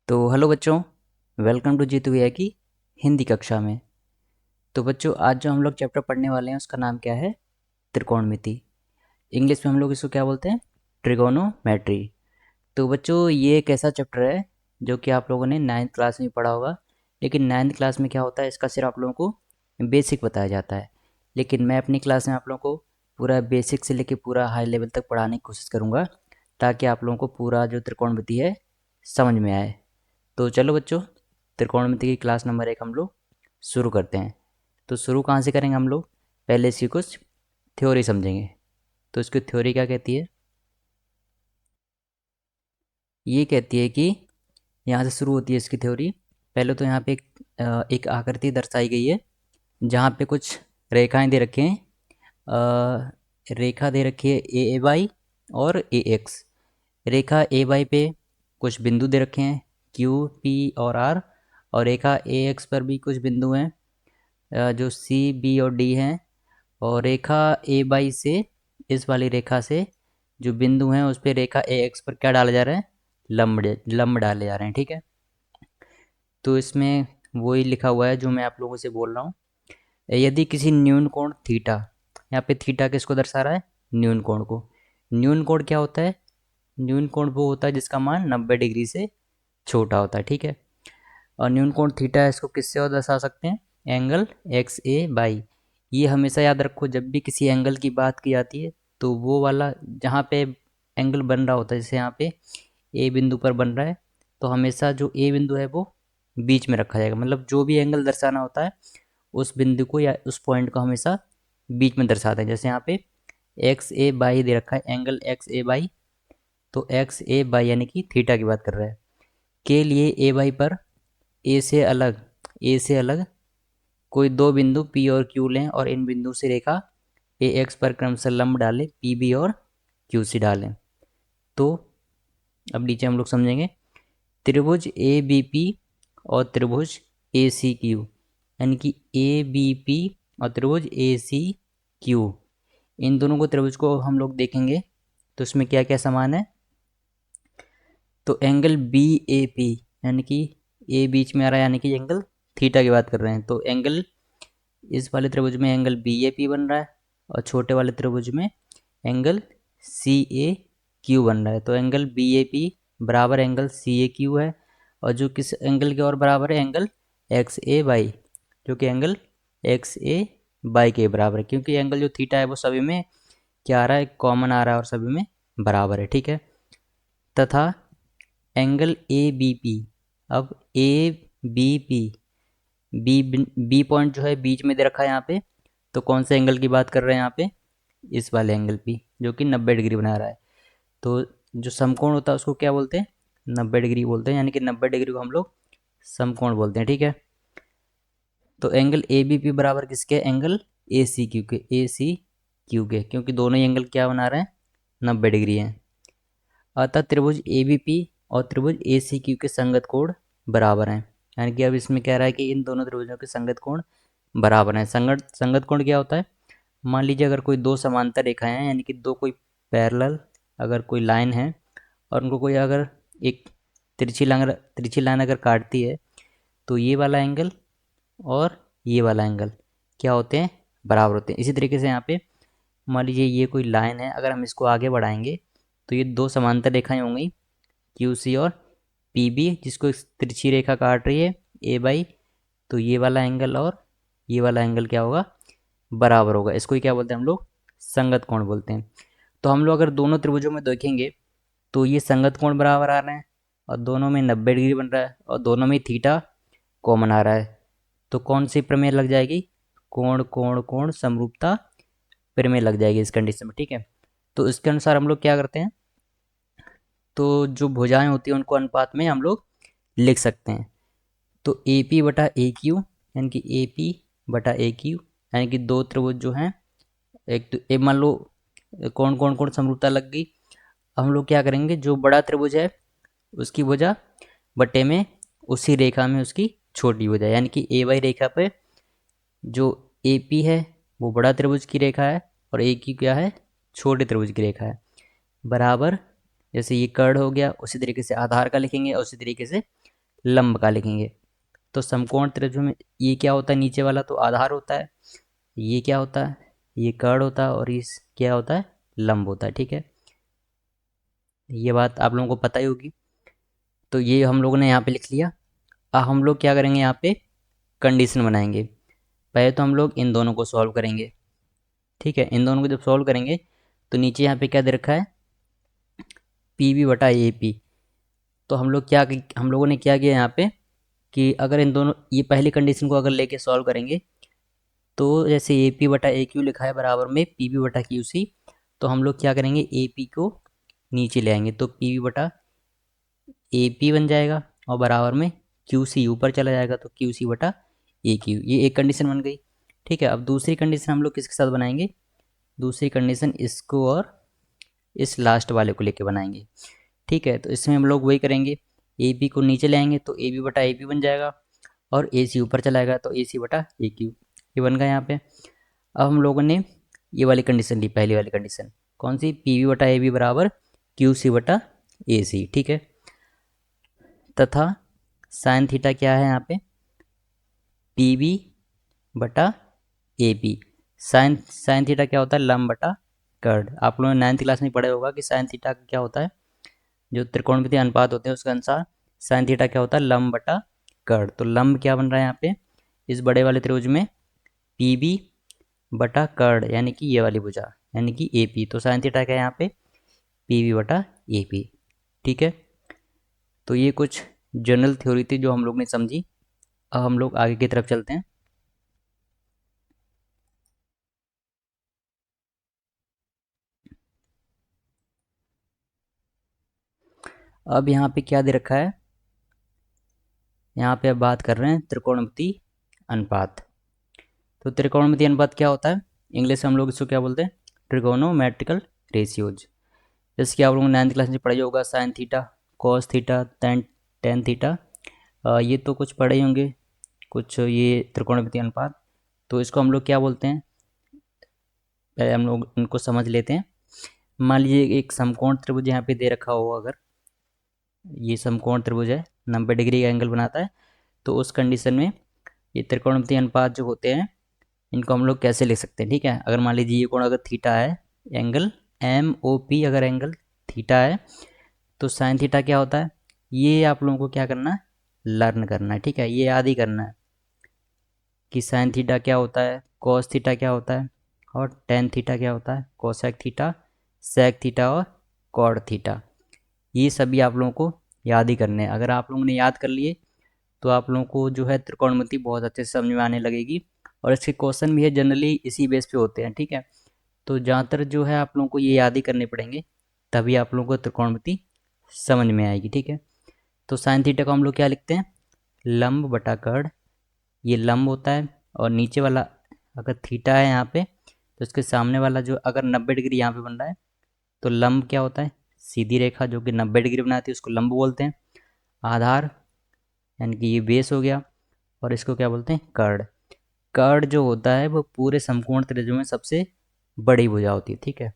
तो हेलो बच्चों, welcome to Jitu भैया की हिंदी कक्षा में। तो बच्चों, आज जो हम लोग चैप्टर पढ़ने वाले हैं उसका नाम क्या है? त्रिकोणमिति। इंग्लिश में हम लोग इसको क्या बोलते हैं? ट्रिगोनोमेट्री। तो बच्चों, ये एक ऐसा चैप्टर है जो कि आप लोगों ने नाइन्थ क्लास में पढ़ा होगा। लेकिन नाइन्थ क्लास में क्या होता है, इसका सिर्फ आप लोगों को बेसिक बताया जाता है। लेकिन मैं अपनी क्लास में आप लोगों को पूरा बेसिक से लेके पूरा हाई लेवल तक पढ़ाने की कोशिश करूँगा, ताकि आप लोगों को पूरा जो त्रिकोणमिति है समझ में आए। तो चलो बच्चों, त्रिकोणमिति की क्लास नंबर 1 हम लोग शुरू करते हैं। तो शुरू कहाँ से करेंगे हम लोग? पहले इसकी कुछ थ्योरी समझेंगे। तो इसकी थ्योरी क्या कहती है? ये कहती है कि यहाँ से शुरू होती है इसकी थ्योरी। पहले तो यहाँ पे एक आकृति दर्शाई गई है, जहाँ पे कुछ रेखाएं दे रखे हैं। रेखा दे रखी है ए वाई और ए एक्स। रेखा ए वाई पे कुछ बिंदु दे रखे हैं, क्यू पी और आर। और रेखा ए एक्स पर भी कुछ बिंदु हैं, जो सी बी और डी हैं। और रेखा ए बाई से, इस वाली रेखा से जो बिंदु हैं उस पर रेखा ए एक्स पर क्या डाला जा रहा है? लंब डाले जा रहे हैं। ठीक है। तो इसमें वही लिखा हुआ है जो मैं आप लोगों से बोल रहा हूँ। यदि किसी न्यून कोण थीटा, यहाँ पे थीटा किसको दर्शा रहा है? न्यून कोण को। न्यून कोण क्या होता है? न्यून कोण वो होता है जिसका मान 90 डिग्री से छोटा होता है। ठीक है। और न्यून कोण थीटा है, इसको किससे और दर्शा सकते हैं? Angle x A by. ये हमेशा याद रखो, जब भी किसी एंगल की बात की जाती है तो वो वाला जहाँ पे एंगल बन रहा होता है, जैसे यहाँ पे ए बिंदु पर बन रहा है, तो हमेशा जो ए बिंदु है वो बीच में रखा जाएगा। मतलब जो भी एंगल दर्शाना होता है उस बिंदु को या उस पॉइंट को हमेशा बीच में दर्शाते हैं। जैसे यहाँ पे एक्स ए बाई दे रखा है, एंगल एक्स ए बाई। तो एक्स ए बाई यानी कि थीटा की बात कर रहा है। के लिए ए बाई पर ए से अलग कोई दो बिंदु पी और क्यू लें और इन बिंदु से रेखा ए एक्स पर क्रमशः लंब डालें, पी बी और क्यू सी डालें। तो अब नीचे हम लोग समझेंगे। त्रिभुज ए बी पी और त्रिभुज ए सी क्यू, यानी कि ए बी पी और त्रिभुज ए सी क्यू, इन दोनों को त्रिभुज को हम लोग देखेंगे तो इसमें क्या क्या समान है। तो एंगल बी ए पी, यानी कि ए बीच में आ रहा है, यानी कि एंगल थीटा की बात कर रहे हैं। तो एंगल इस वाले त्रिभुज में एंगल बी ए पी बन रहा है, और छोटे वाले त्रिभुज में एंगल सी ए क्यू बन रहा है। तो एंगल बी ए पी बराबर एंगल सी ए क्यू है। और जो किस एंगल के और बराबर है? एंगल एक्स ए बाई, जो कि एंगल एक्स ए बाई के बराबर है, क्योंकि एंगल जो थीटा है वो सभी में क्या आ रहा है? कॉमन आ रहा है और सभी में बराबर है। ठीक है। तथा एंगल ए बी पी, अब A B P, B B point जो है बीच में दे रखा है यहाँ पे। तो कौन से एंगल की बात कर रहे हैं यहाँ पे? इस वाले एंगल की, जो कि 90 डिग्री बना रहा है। तो जो समकोण होता है उसको क्या बोलते हैं? 90 डिग्री बोलते हैं, यानी कि 90 डिग्री को हम लोग समकोण बोलते हैं। ठीक है। तो एंगल ए बी पी बराबर किसके? एंगल ए सी क्यू के। ए सी क्यू के, क्योंकि दोनों ही एंगल क्या बना रहे हैं? 90 डिग्री हैं। अतः त्रिभुज ए बी पी और त्रिभुज ए सी क्यू के संगत कोण बराबर हैं। यानी कि अब इसमें कह रहा है कि इन दोनों त्रिभुजों के संगत कोण बराबर हैं। संगत कोण क्या होता है? मान लीजिए अगर कोई दो समांतर रेखाएं हैं, यानी कि दो कोई पैरेलल अगर कोई लाइन है, और उनको कोई अगर एक तिरछी लाइन अगर काटती है, तो ये वाला एंगल और ये वाला एंगल क्या होते हैं? बराबर होते हैं। इसी तरीके से यहाँ पे मान लीजिए ये कोई लाइन है, अगर हम इसको आगे बढ़ाएंगे तो ये दो समांतर रेखाएं होंगी, क्यू सी और पी बी, जिसको इस तिरछी रेखा काट रही है ए बाई। तो ये वाला एंगल और ये वाला एंगल क्या होगा? बराबर होगा। इसको ही क्या बोलते हैं हम लोग? संगत कोण बोलते हैं। तो हम लोग अगर दोनों त्रिभुजों में देखेंगे तो ये संगत कोण बराबर आ रहे हैं, और दोनों में 90 डिग्री बन रहा है, और दोनों में थीटा कॉमन आ रहा है। तो कौन सी प्रमेय लग जाएगी? कोण कोण कोण समरूपता प्रमेय लग जाएगी इस कंडीशन में। ठीक है। तो इसके अनुसार हम लोग क्या करते हैं, तो जो भुजाएं होती हैं उनको अनुपात में हम लोग लिख सकते हैं। तो ए पी बटा ए क्यू, यानी कि ए पी बटा ए क्यू, यानी कि दो त्रिभुज जो हैं, एक तो ए मान लो कौन कौन कौन समरूपता लग गई। हम लोग क्या करेंगे, जो बड़ा त्रिभुज है उसकी भुजा बटे में उसी रेखा में उसकी छोटी भुजा, यानी कि ए वाई रेखा पे जो ए पी है वो बड़ा त्रिभुज की रेखा है, और ए की क्या है? छोटे त्रिभुज की रेखा है। बराबर, जैसे ये कर्ण हो गया उसी तरीके से आधार का लिखेंगे, और उसी तरीके से लंब का लिखेंगे। तो समकोण त्रिभुज में ये क्या होता है, नीचे वाला तो आधार होता है, ये क्या होता है, ये कर्ण होता है, और इस क्या होता है, लंब होता है। ठीक है, ये बात आप लोगों को पता ही होगी। तो ये हम लोगों ने यहाँ पे लिख लिया। अब हम लोग क्या करेंगे, यहाँ पे कंडीशन बनाएंगे। पहले तो हम लोग इन दोनों को सॉल्व करेंगे। ठीक है, इन दोनों को जब सॉल्व करेंगे तो नीचे यहाँ पे क्या दे रखा है, पी बी बटा ए पी। तो हम लोगों ने क्या किया यहाँ पे कि अगर इन दोनों ये पहली कंडीशन को अगर लेके सॉल्व करेंगे तो जैसे ए पी बटा ए क्यू लिखा है बराबर में पी बी बटा क्यू सी, तो हम लोग क्या करेंगे, ए पी को नीचे ले आएंगे तो पी बी बटा ए पी बन जाएगा, और बराबर में क्यू सी ऊपर चला जाएगा तो क्यू सी बटा ए क्यू। ये एक कंडीशन बन गई। ठीक है, अब दूसरी कंडीशन हम लोग किसके साथ बनाएंगे, दूसरी कंडीशन इसको और इस लास्ट वाले को लेके बनाएंगे। ठीक है, तो इसमें हम लोग वही करेंगे, ए पी को नीचे ले आएंगे तो ए बी बटा ए पी बन जाएगा, और ए सी ऊपर चलाएगा तो ए सी बटा ए क्यू, ये बन गया यहाँ पे। अब हम लोगों ने ये वाली कंडीशन ली, पहली वाली कंडीशन कौन सी, पी बी बटा ए बी बराबर क्यू सी बटा ए सी। ठीक है, तथा साइन थीटा क्या है यहाँ पे, पी बी बटा A P. Sine sine theta क्या होता है, लंब बटा कर्ड। आप लोगों ने 9th क्लास में पढ़ा होगा कि साइन थीटा क्या होता है, जो त्रिकोणमितीय अनुपात होते हैं उसके अनुसार साइन थीटा क्या होता है, लंब बटा कर्ड। तो लंब क्या बन रहा है यहाँ पे, इस बड़े वाले त्रिभुज में पी बी बटा कर्ड यानी कि ये वाली भुजा यानी कि ए पी। तो साइन थीटा क्या है यहाँ पे, पी बी बटा ए पी। ठीक है, तो ये कुछ जनरल थ्योरी थी जो हम लोग ने समझी। अब हम लोग आगे की तरफ चलते हैं। अब यहाँ पे क्या दे रखा है, यहाँ पे अब बात कर रहे हैं त्रिकोणमितीय अनुपात। तो त्रिकोणमितीय अनुपात क्या होता है, इंग्लिश में हम लोग इसको क्या बोलते हैं, ट्रिगोनोमेट्रिकल रेशियोज। जैसे कि आप लोगों ने 9th क्लास में पढ़ाई होगा, sine theta, cos theta, tan theta, ये तो कुछ पढ़े ही होंगे कुछ, ये त्रिकोणमितीय अनुपात। तो इसको हम लोग क्या बोलते हैं, पहले हम लोग इनको समझ लेते हैं। मान लीजिए एक समकोण त्रिभुज यहाँ पे दे रखा हो, अगर ये समकोण त्रिभुज है 90 डिग्री का एंगल बनाता है, तो उस कंडीशन में ये त्रिकोणमितीय अनुपात जो होते हैं इनको हम लोग कैसे लिख सकते हैं। ठीक है, अगर मान लीजिए ये कोण अगर थीटा है, एंगल एम ओ पी अगर एंगल थीटा है, तो साइन थीटा क्या होता है, ये आप लोगों को क्या करना है, लर्न करना है। ठीक है, ये याद ही करना है कि साइन थीटा क्या होता है, कॉस थीटा क्या होता है, और टेन थीटा क्या होता है, कोसेक थीटा, सेक थीटा और कॉड थीटा। ये सभी आप लोगों को याद ही करने हैं। अगर आप लोगों ने याद कर लिए तो आप लोगों को जो है त्रिकोणमिति बहुत अच्छे से समझ में आने लगेगी, और इसके क्वेश्चन भी है जनरली इसी बेस पे होते हैं। ठीक है, तो ज़्यादातर जो है आप लोगों को ये याद ही करने पड़ेंगे, तभी आप लोगों को त्रिकोणमिति समझ में आएगी। ठीक है, तो साइन थीटा को हम लोग क्या लिखते हैं, लंब बटा कर्ड। ये लंब होता है, और नीचे वाला अगर थीटा है यहाँ पे तो इसके सामने वाला जो अगर 90 डिग्री यहाँ पे बन रहा है तो लंब क्या होता है, सीधी रेखा जो कि 90 डिग्री बनाती है उसको लंब बोलते हैं। आधार यानी कि ये बेस हो गया, और इसको क्या बोलते हैं, कर्ड। कर्ड जो होता है वो पूरे समकोण त्रिभुज में सबसे बड़ी भुजा होती है। ठीक है,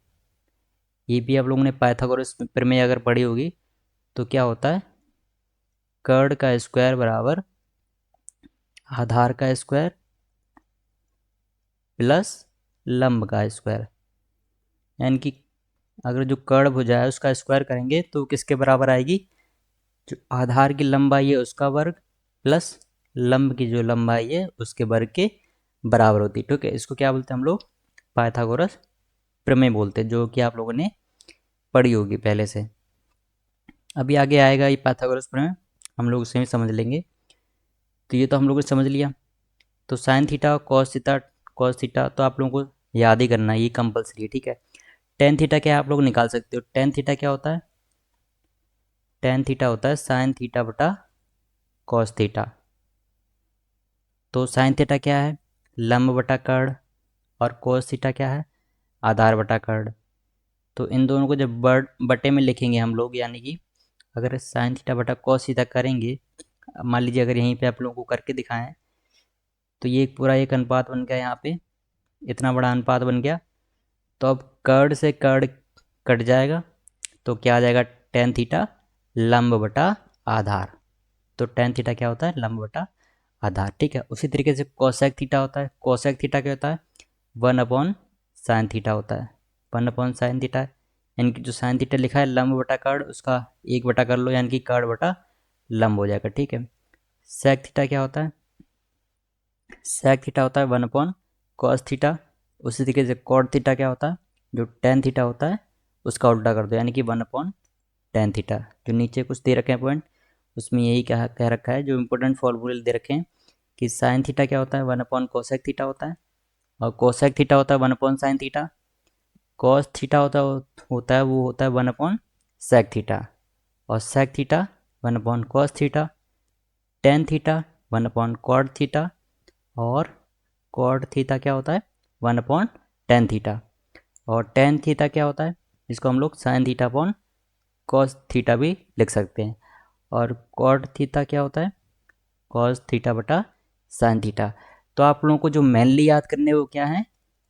ये भी आप लोगों ने पाइथागोरस प्रमेय अगर पढ़ी होगी तो क्या होता है, कर्ड का स्क्वायर बराबर आधार का स्क्वायर प्लस लंब का स्क्वायर। यानी कि अगर जो कर्ड भुजा है उसका स्क्वायर करेंगे तो किसके बराबर आएगी, जो आधार की लंबाई है उसका वर्ग प्लस लंब की जो लंबाई है उसके वर्ग के बराबर होती है। ठीक है, इसको क्या बोलते हैं हम लोग, पाइथागोरस प्रमेय बोलते हैं, जो कि आप लोगों ने पढ़ी होगी पहले से। अभी आगे आएगा ये पाइथागोरस प्रमेय, हम लोग उसे भी समझ लेंगे। तो ये तो हम लोगों ने समझ लिया। तो साइन थीटा कॉस थीटा तो आप लोगों को याद ही करना है, ये कंपलसरी है। ठीक है, टेन थीटा क्या है आप लोग निकाल सकते हो, टेन थीटा क्या होता है, टेन थीटा होता है साइन थीटा बटा कॉस थीटा। तो साइन थीटा क्या है, लंब बटा कर्ड, और कोस थीटा क्या है, आधार बटा कर्ड। तो इन दोनों को जब बटे में लिखेंगे हम लोग, यानी कि अगर साइन थीटा बटा कॉस थीटा करेंगे, मान लीजिए अगर यहीं पे आप लोगों को करके दिखाएं तो ये पूरा एक अनुपात बन गया, यहाँ पे इतना बड़ा अनुपात बन गया। तो अब कर्ड से कर्ड कट जाएगा तो क्या आ जाएगा, टेन थीटा लंब बटा आधार। तो टेन थीटा क्या होता है, लंब बटा आधार। ठीक है, उसी तरीके से कोसेक थीटा होता है। कोसेक थीटा क्या होता है, 1/sin थीटा होता है। 1/sin थीटा, यानी कि जो साइन थीटा लिखा है लंब बटा कर्ण, उसका 1 बटा कर लो, यानी कि कर्ण बटा लंब हो जाएगा। ठीक है, सेक थीटा क्या होता है, सेक थीटा होता है 1/cos थीटा। उसी तरीके से कॉट थीटा क्या होता है, जो टेन थीटा होता है उसका उल्टा कर दो, यानी कि 1/tan थीटा। जो नीचे कुछ दे रखे हैं पॉइंट, उसमें यही कह रखा है, जो इंपॉर्टेंट फॉर्मूले दे रखे हैं कि साइन थीटा क्या होता है 1/कोसेक थीटा होता है, और कोसेक थीटा होता है 1/sin थीटा। कॉस थीटा होता है 1/sec थीटा, और sec theta 1/cos theta. Tan theta 1/cot theta, और कॉड थीटा क्या होता है 1/tan थीटा। और टेन थीटा क्या होता है, इसको हम लोग sine theta upon cos theta भी लिख सकते हैं। और कॉड थीटा क्या होता है, कॉस थीटा बटा साइन थीटा। तो आप लोगों को जो मेनली याद करने वो क्या है,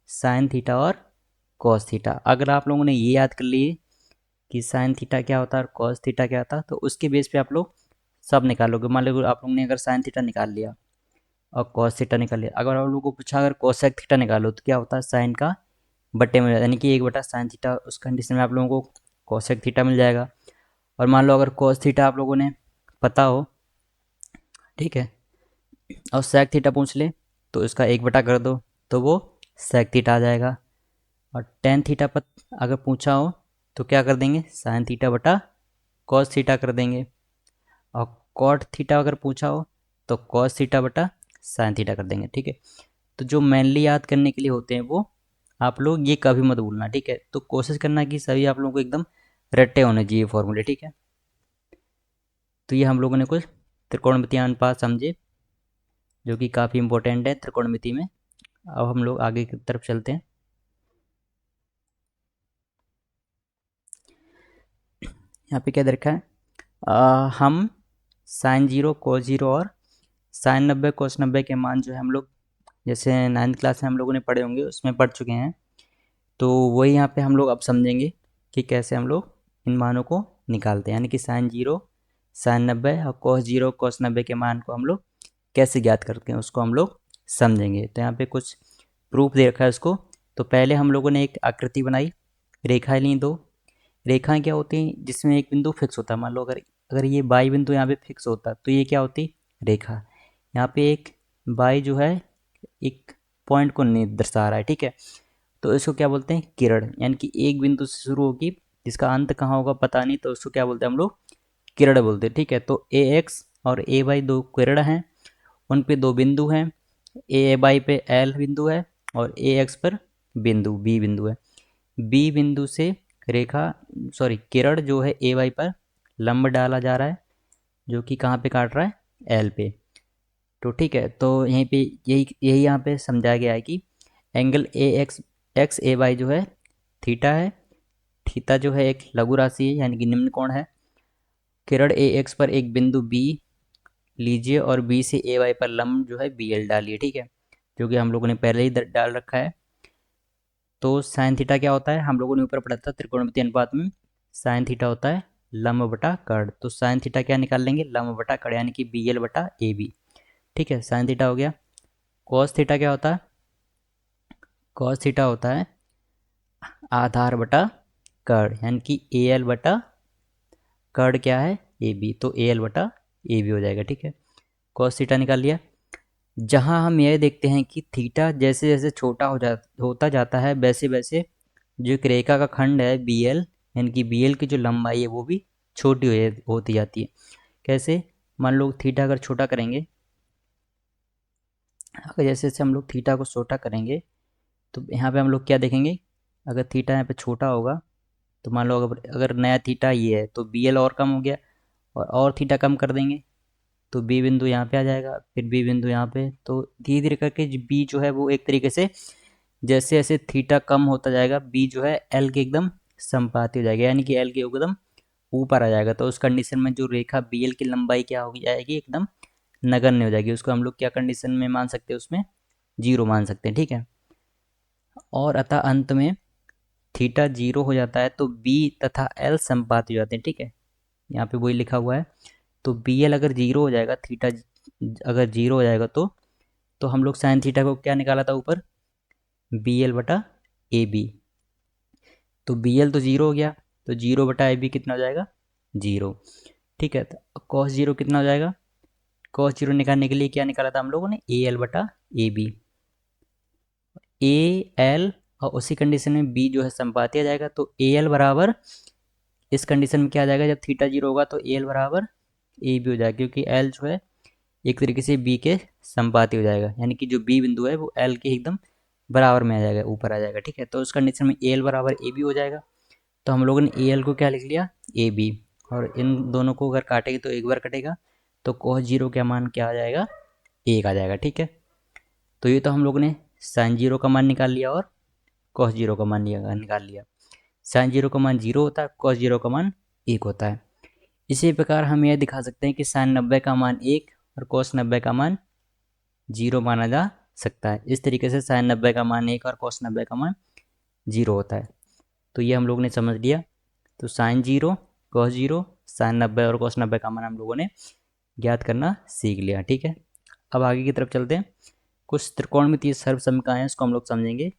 साइन थीटा और कॉस थीटा। अगर आप लोगों ने ये याद कर लिए कि साइन थीटा क्या होता है और कॉस थीटा क्या होता है, तो उसके बेस पे आप लोग सब निकालोगे। मान लो आप लोगों ने अगर साइन थीटा निकाल लिया और कॉस थीटा निकाल लिया, अगर आप लोगों को पूछा अगर कोसेक थीटा निकालो तो क्या होता है, साइन का बट्टे में हो जाता है, यानी कि 1/sin थीटा। उस कंडीशन में आप लोगों को कोसेक थीटा मिल जाएगा। और मान लो अगर कॉस थीटा आप लोगों ने पता हो, ठीक है, और सेक थीटा पूछ ले तो इसका 1 बटा कर दो, तो वो सेक थीटा आ जाएगा। और टेन थीटा पर अगर पूछा हो तो क्या कर देंगे, साइन थीटा बटा कॉस थीटा कर देंगे। और कॉट थीटा अगर पूछा हो तो कॉस थीटा बटा साइन थीटा कर देंगे। ठीक है, तो जो मेनली याद करने के लिए होते हैं वो आप लोग ये कभी मत भूलना। ठीक है, तो कोशिश करना कि सभी आप लोगों को एकदम रट्टे होने चाहिए फॉर्मूले। ठीक है, तो ये हम लोगों ने कुछ त्रिकोणमितीय अनुपात समझे, जो कि काफ़ी इंपॉर्टेंट है त्रिकोणमिति में। अब हम लोग आगे की तरफ चलते हैं। यहाँ पे क्या दे रखा है, हम साइन 0 कोस 0 और साइन 90 कोस 90 के मान जो है हम लोग जैसे 9th क्लास में हम लोगों ने पढ़े होंगे उसमें पढ़ चुके हैं। तो वही यहाँ पे हम लोग अब समझेंगे कि कैसे हम लोग इन मानों को निकालते हैं, यानी कि साइन 0 साइन 90 और कोस 0 कोस 90 के मान को हम लोग कैसे ज्ञात करते हैं उसको हम लोग समझेंगे। तो यहाँ पे कुछ प्रूफ दे रखा है उसको। तो पहले हम लोगों ने एक आकृति बनाई, रेखाएं ली दो। रेखाएं क्या होती हैं, जिसमें एक बिंदु फिक्स होता है। मान लो अगर अगर ये बाई बिंदु यहाँ पे फिक्स होता तो ये क्या होती, रेखा। यहाँ पे एक बाई जो है एक पॉइंट को दर्शा रहा है। ठीक है, तो इसको क्या बोलते हैं, किरण, यानी कि एक बिंदु से शुरू होगी जिसका अंत कहाँ होगा पता नहीं, तो उसको क्या बोलते हैं हम लोग, किरण बोलते हैं। ठीक है, तो ए एक्स और ए वाई दो किरण हैं, उन पे दो बिंदु हैं। ए वाई पे एल बिंदु है और ए एक्स पर बिंदु बी बिंदु है। बी बिंदु से रेखा सॉरी किरण जो है ए वाई पर लंब डाला जा रहा है, जो कि कहाँ पे काट रहा है, एल पे। तो ठीक है, तो यहीं पे यही यही यहाँ पे समझाया गया है कि angle A X X A Y जो है थीटा है। थीटा जो है एक लघु राशि है, यानी कि निम्न कोण है। किरण ए एक्स पर एक बिंदु बी लीजिए और बी से ए वाई पर लंब जो है बी एल डालिए। ठीक है, जो कि हम लोगों ने पहले ही डाल रखा है। तो साइन थीटा क्या होता है, हम लोगों ने ऊपर पढ़ा था त्रिकोणमितीय अनुपात में, साइन थीटा होता है लंब बटा कर्ण। तो साइन थीटा क्या निकाल लेंगे, लंब बटा कर्ण, यानी कि बी एल बटा ए बी। ठीक है, साइन थीटा हो गया। कॉस थीटा क्या होता है, कॉस थीटा होता है आधार बटा कर्ण, यानी कि ए एल बटा कर्ण क्या है, ए बी। तो ए एल बटा ए बी हो जाएगा। ठीक है, कॉस थीटा निकाल लिया। जहाँ हम यह देखते हैं कि थीटा जैसे जैसे छोटा होता जाता है, वैसे वैसे जो एक रेखा का खंड है बी एल, यानी कि बी एल की जो लंबाई है वो भी छोटी होती जाती है। कैसे, मान लो थीटा अगर छोटा करेंगे, अगर जैसे जैसे हम लोग थीटा को छोटा करेंगे तो यहाँ पे हम लोग क्या देखेंगे, अगर थीटा यहाँ पे छोटा होगा तो मान लो अगर नया थीटा ये है तो बी एल और कम हो गया, और थीटा कम कर देंगे तो बी बिंदु यहाँ पे आ जाएगा, फिर बी बिंदु यहाँ पे। तो धीरे धीरे करके बी जो है वो एक तरीके से जैसे जैसे थीटा कम होता जाएगा बी जो है एल के एकदम संपाती हो जाएगा, यानी कि एल के एकदम ऊपर आ जाएगा। तो उस कंडीशन में जो रेखा बी एल की लंबाई क्या हो जाएगी, एकदम नगण्य हो जाएगी। उसको हम लोग क्या कंडीशन में मान सकते हैं, उसमें जीरो मान सकते हैं। ठीक है, और अतः अंत में थीटा जीरो हो जाता है तो बी तथा एल संपाती हो जाते हैं। ठीक है, यहाँ पे वही लिखा हुआ है तो बी एल अगर जीरो हो जाएगा, थीटा अगर जीरो हो जाएगा तो हम लोग साइन थीटा को क्या निकाला था ऊपर, बी एल बटा ए बी। तो बी एल तो जीरो हो गया, तो जीरो बटा ए बी कितना हो जाएगा, जीरो। ठीक है, तो कॉस जीरो कितना हो जाएगा, कॉस जीरो निकालने के लिए क्या निकाला था हम लोगों ने, ए एल बटा ए बी। ए एल और उसी कंडीशन में बी जो है संपाती आ जाएगा, तो ए एल बराबर, इस कंडीशन में क्या आ जाएगा, जब थीटा जीरो होगा तो ए एल बराबर ए बी हो जाएगा, क्योंकि एल जो है एक तरीके से बी के संपाती हो जाएगा, यानी कि जो बी बिंदु है वो एल के एकदम बराबर में आ जाएगा, ऊपर आ जाएगा। ठीक है, तो उस कंडीशन में ए एल बराबर ए बी हो जाएगा। तो हम लोगों ने ए एल को क्या लिख लिया, ए बी, और इन दोनों को अगर काटेंगे तो एक बार कटेगा, तो कोस जीरो का मान क्या आ जाएगा, एक आ जाएगा। ठीक है, तो ये तो हम लोगों ने साइन जीरो का मान निकाल लिया और कॉस जीरो का मान निकाल लिया। साइन जीरो का मान जीरो होता है, कॉस जीरो का मान एक होता है। इसी प्रकार हम यह दिखा सकते हैं कि साइन 90 का मान एक और कॉस 90 का मान जीरो माना जा सकता है। इस तरीके से साइन 90 का मान एक और कॉस 90 का मान जीरो होता है। तो ये हम लोगों ने समझ लिया। तो sine zero, cos zero, sine 90 और कॉस 90 का मान हम लोगों ने ज्ञात करना सीख लिया। ठीक है, अब आगे की तरफ चलते हैं। कुछ त्रिकोणमितीय सर्वसमीकरण हैं, इसको हम लोग समझेंगे।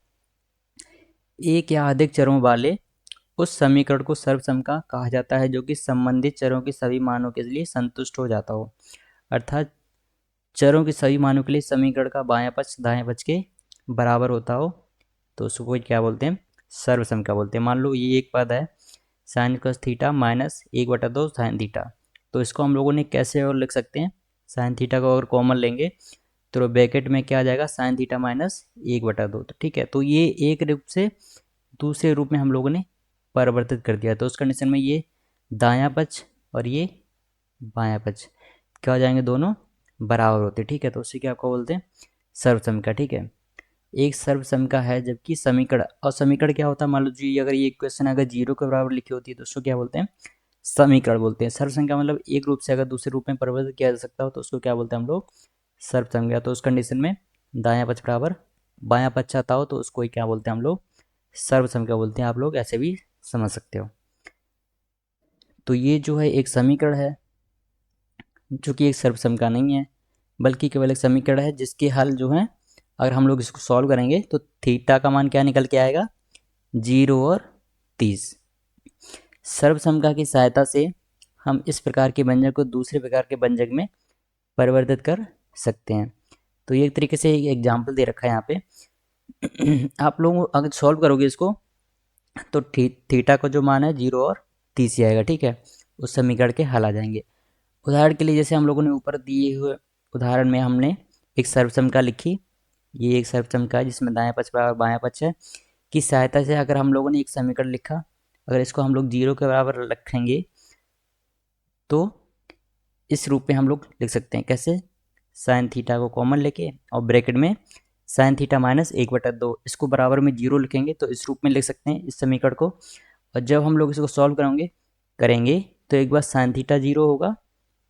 एक या अधिक चरों वाले उस समीकरण को सर्वसमीकरण कहा जाता है जो कि संबंधित चरों के सभी मानों के लिए संतुष्ट हो जाता हो। अर्थात चरों के सभी मानों के लिए समीकरण का बायां पक्ष दाएं पक्ष के बराबर होता हो, तो उसको क्या बोलते हैं, सर्वसमीकरण बोलते हैं। मान लो ये एक पद है, साइन कॉस थीटा माइनस एक बटा दो साइन थीटा, तो इसको हम लोगों ने कैसे और लिख सकते हैं, साइन थीटा को अगर कॉमन लेंगे तो ब्रैकेट में क्या आ जाएगा, साइन थीटा माइनस एक बटा दो। तो ठीक है, तो ये एक रूप से दूसरे रूप में हम लोगों ने परिवर्तित कर दिया। तो उस कंडीशन में ये दायां पक्ष और ये बायां पक्ष क्या हो जाएंगे, दोनों बराबर होते हैं। ठीक है, तो उसी के आपको बोलते हैं सर्वसमीकरण। ठीक है, एक सर्वसमीकरण है जबकि समीकरण, और समीकरण क्या होता है, मान लो जी अगर ये इक्वेशन अगर जीरो के बराबर लिखी होती है तो उसको क्या बोलते हैं, समीकरण बोलते हैं। सर्वसमीकरण मतलब एक रूप से अगर दूसरे रूप में परिवर्तित किया जा सकता हो तो उसको क्या बोलते हैं हम लोग, सर्वसमीकरण। तो उस कंडीशन में दायां पक्ष बराबर बायां पक्ष आता हो तो उसको क्या बोलते हैं हम लोग, सर्वसमीकरण बोलते हैं। आप लोग ऐसे भी समझ सकते हो। तो ये जो है एक समीकरण है जो कि एक सर्वसमीकरण नहीं है, बल्कि केवल एक समीकरण है जिसके हल जो है, अगर हम लोग इसको सॉल्व करेंगे तो थीटा का मान क्या निकल के आएगा, 0 और 30। सर्वसमीकरण की सहायता से हम इस प्रकार के व्यंजक को दूसरे प्रकार के व्यंजक में परिवर्तित कर सकते हैं। तो ये एक तरीके से एक एग्जाम्पल दे रखा है यहाँ पे। आप लोग अगर सॉल्व करोगे इसको तो थीटा का जो मान है 0 और 30 ही आएगा। ठीक है, उस समीकरण के हल आ जाएंगे। उदाहरण के लिए जैसे हम लोगों ने ऊपर दिए हुए उदाहरण में हमने एक सर्वसमीकरण लिखी, ये एक सर्वसमीकरण है जिसमें दायां पक्ष बराबर बायां पक्ष है, की सहायता से अगर हम लोगों ने एक समीकरण लिखा, अगर इसको हम लोग 0 के बराबर रखेंगे तो इस रूप में हम लोग लिख सकते हैं। कैसे, साइन थीटा को कॉमन लेके और ब्रैकेट में साइन थीटा माइनस एक बटा दो, इसको बराबर में 0 लिखेंगे तो इस रूप में लिख सकते हैं इस समीकरण को। और जब हम लोग इसको सॉल्व करेंगे करेंगे तो एक बार साइन थीटा 0 होगा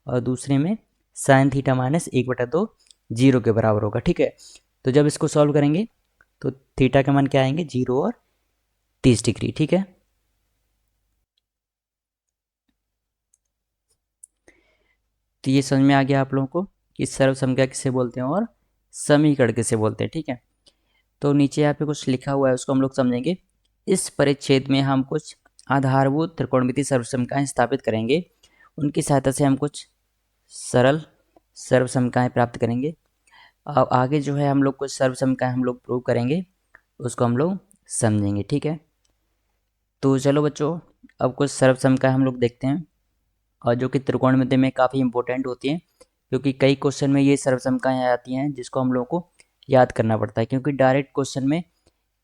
और दूसरे में साइन थीटा माइनस एक बटा दो 0 के बराबर होगा। ठीक है, तो जब इसको सॉल्व करेंगे तो थीटा के मान क्या आएंगे, 0 और 30 डिग्री। ठीक है, तो ये समझ में आ गया आप लोगों को कि सर्वसमीकरण किसे बोलते हैं और समीकरण किसे बोलते हैं। ठीक है, तो नीचे यहाँ पे कुछ लिखा हुआ है उसको हम लोग समझेंगे। इस परिच्छेद में हम कुछ आधारभूत त्रिकोणमितीय सर्वसमीकरण स्थापित करेंगे, उनकी सहायता से हम कुछ सरल सर्वसमीकरण प्राप्त करेंगे। अब आगे जो है हम लोग कुछ सर्वसमीकरण हम लोग प्रूव करेंगे, उसको हम लोग समझेंगे। ठीक है, तो चलो बच्चों अब कुछ सर्वसमीकरण हम लोग देखते हैं, और जो कि त्रिकोणमिति में काफ़ी इंपॉर्टेंट होती हैं, क्योंकि कई क्वेश्चन में ये सर्वसमीकरण आती हैं जिसको हम लोगों को याद करना पड़ता है। क्योंकि डायरेक्ट क्वेश्चन में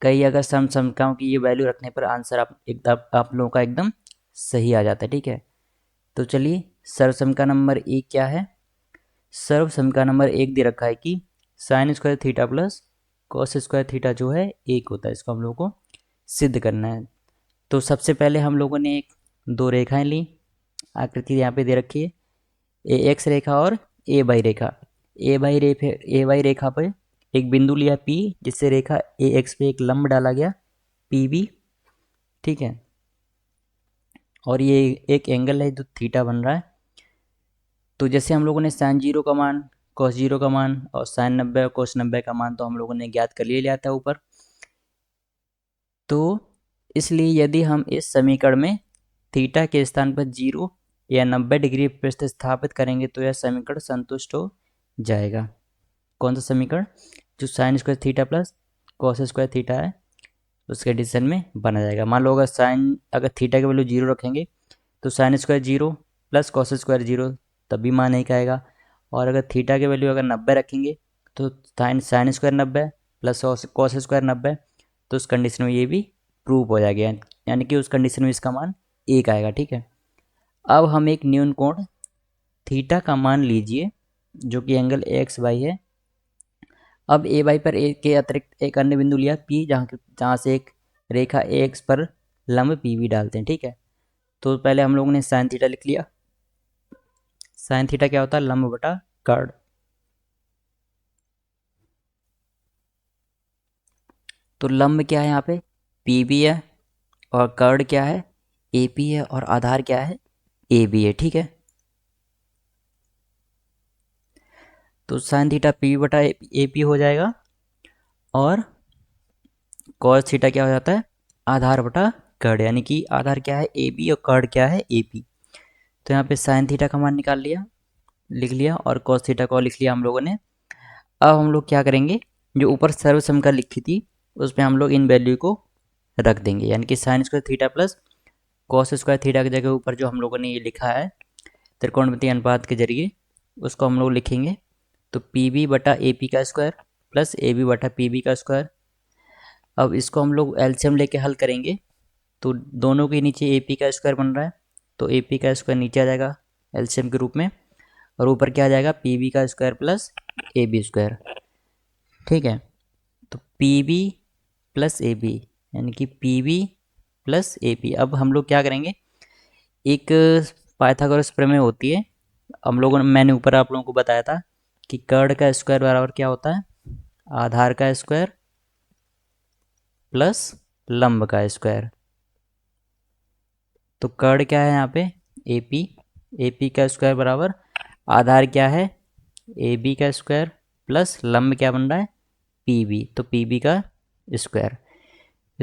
कई अगर समसमीकरणों की ये वैल्यू रखने पर आंसर आप लोगों का एकदम सही आ जाता है। ठीक है, तो चलिए सर्वसमीकरण नंबर एक क्या है, सर्वसमीकरण नंबर एक दे रखा है कि sign square theta plus cos square theta जो है एक होता है। इसको हम लोगों को सिद्ध करना है। तो सबसे पहले हम लोगों ने एक दो रेखाएं ली, आकृति यहाँ पे दे रखी है, ए एक्स रेखा और ए वाई रेखा। ए वाई रेखा पर एक बिंदु लिया P, जिससे रेखा ए एक्स पे एक लंब डाला गया PB। ठीक है, और ये एक एंगल है जो थीटा बन रहा है। तो जैसे हम लोगों ने साइन 0 का मान, कॉस 0 का मान और साइन 90 और कोस 90 का मान तो हम लोगों ने ज्ञात कर लिया था ऊपर। तो इसलिए यदि हम इस समीकरण में थीटा के स्थान पर 0 या 90 डिग्री प्रतिस्थापित करेंगे तो यह समीकरण संतुष्ट हो जाएगा। कौन सा समीकरण? जो sign square theta plus cos square theta है उसके एडिशन में बना जाएगा। मान लो अगर थीटा की वैल्यू 0 रखेंगे तो sine square 0 plus cos square 0 तब भी मान एक आएगा। और अगर थीटा की वैल्यू अगर 90 रखेंगे तो sine square 90 plus cos square 90, तो उस कंडीशन में ये भी प्रूव हो जाएगा, यानी कि उस कंडीशन में इसका मान एक आएगा। ठीक है, अब हम एक न्यून कोण थीटा का मान लीजिए जो कि एंगल एक्स वाई है। अब ए वाई पर ए के अतिरिक्त एक अन्य बिंदु लिया पी, जहाँ से एक रेखा एक्स पर लंब पी भी डालते हैं। ठीक है, तो पहले हम लोगों ने साइन थीटा लिख लिया। साइन थीटा क्या होता है? लंब बटा कर्ड। तो लंब क्या है यहाँ पे? पी बी है, और कर्ड क्या है? ए पी है, और आधार क्या है? ए बी है। ठीक है, तो साइन थीटा पी बटा ए पी हो जाएगा, और कॉस थीटा क्या हो जाता है? आधार बटा कर्ड, यानी कि आधार क्या है? ए बी, और कर्ड क्या है? A P. तो यहाँ पे साइन थीटा का मान निकाल लिया, लिख लिया, और कॉस थीटा को लिख लिया हम लोगों ने। अब हम लोग क्या करेंगे, जो ऊपर सर्वसमीकरण लिखी थी उसमें हम लोग इन वैल्यू को रख देंगे, यानी कि sign square theta plus cos square theta की जगह ऊपर जो हम लोगों ने ये लिखा है त्रिकोणमितीय अनुपात के जरिए, उसको हम लोग लिखेंगे। तो पी बी बटा ए पी का स्क्वायर प्लस ए बी बटा पी बी का स्क्वायर। अब इसको हम लोग एलसीएम लेके हल करेंगे, तो दोनों के नीचे ए पी का स्क्वायर बन रहा है, तो ए पी का स्क्वायर नीचे आ जाएगा एलसीएम के रूप में, और ऊपर क्या आ जाएगा? पी बी का square plus A B square. ठीक है, तो P B plus A B, यानी कि P B plus A P. अब हम लोग क्या करेंगे, एक पाइथागोरस प्रमेय होती है, मैंने ऊपर आप लोगों को बताया था कि कर्ड का स्क्वायर बराबर क्या होता है? आधार का स्क्वायर प्लस लंब का स्क्वायर। तो कर्ड क्या है यहाँ पे? ए पी का स्क्वायर बराबर आधार क्या है? ए बी का स्क्वायर प्लस लंब क्या बन रहा है? पी बी, तो पी बी का स्क्वायर।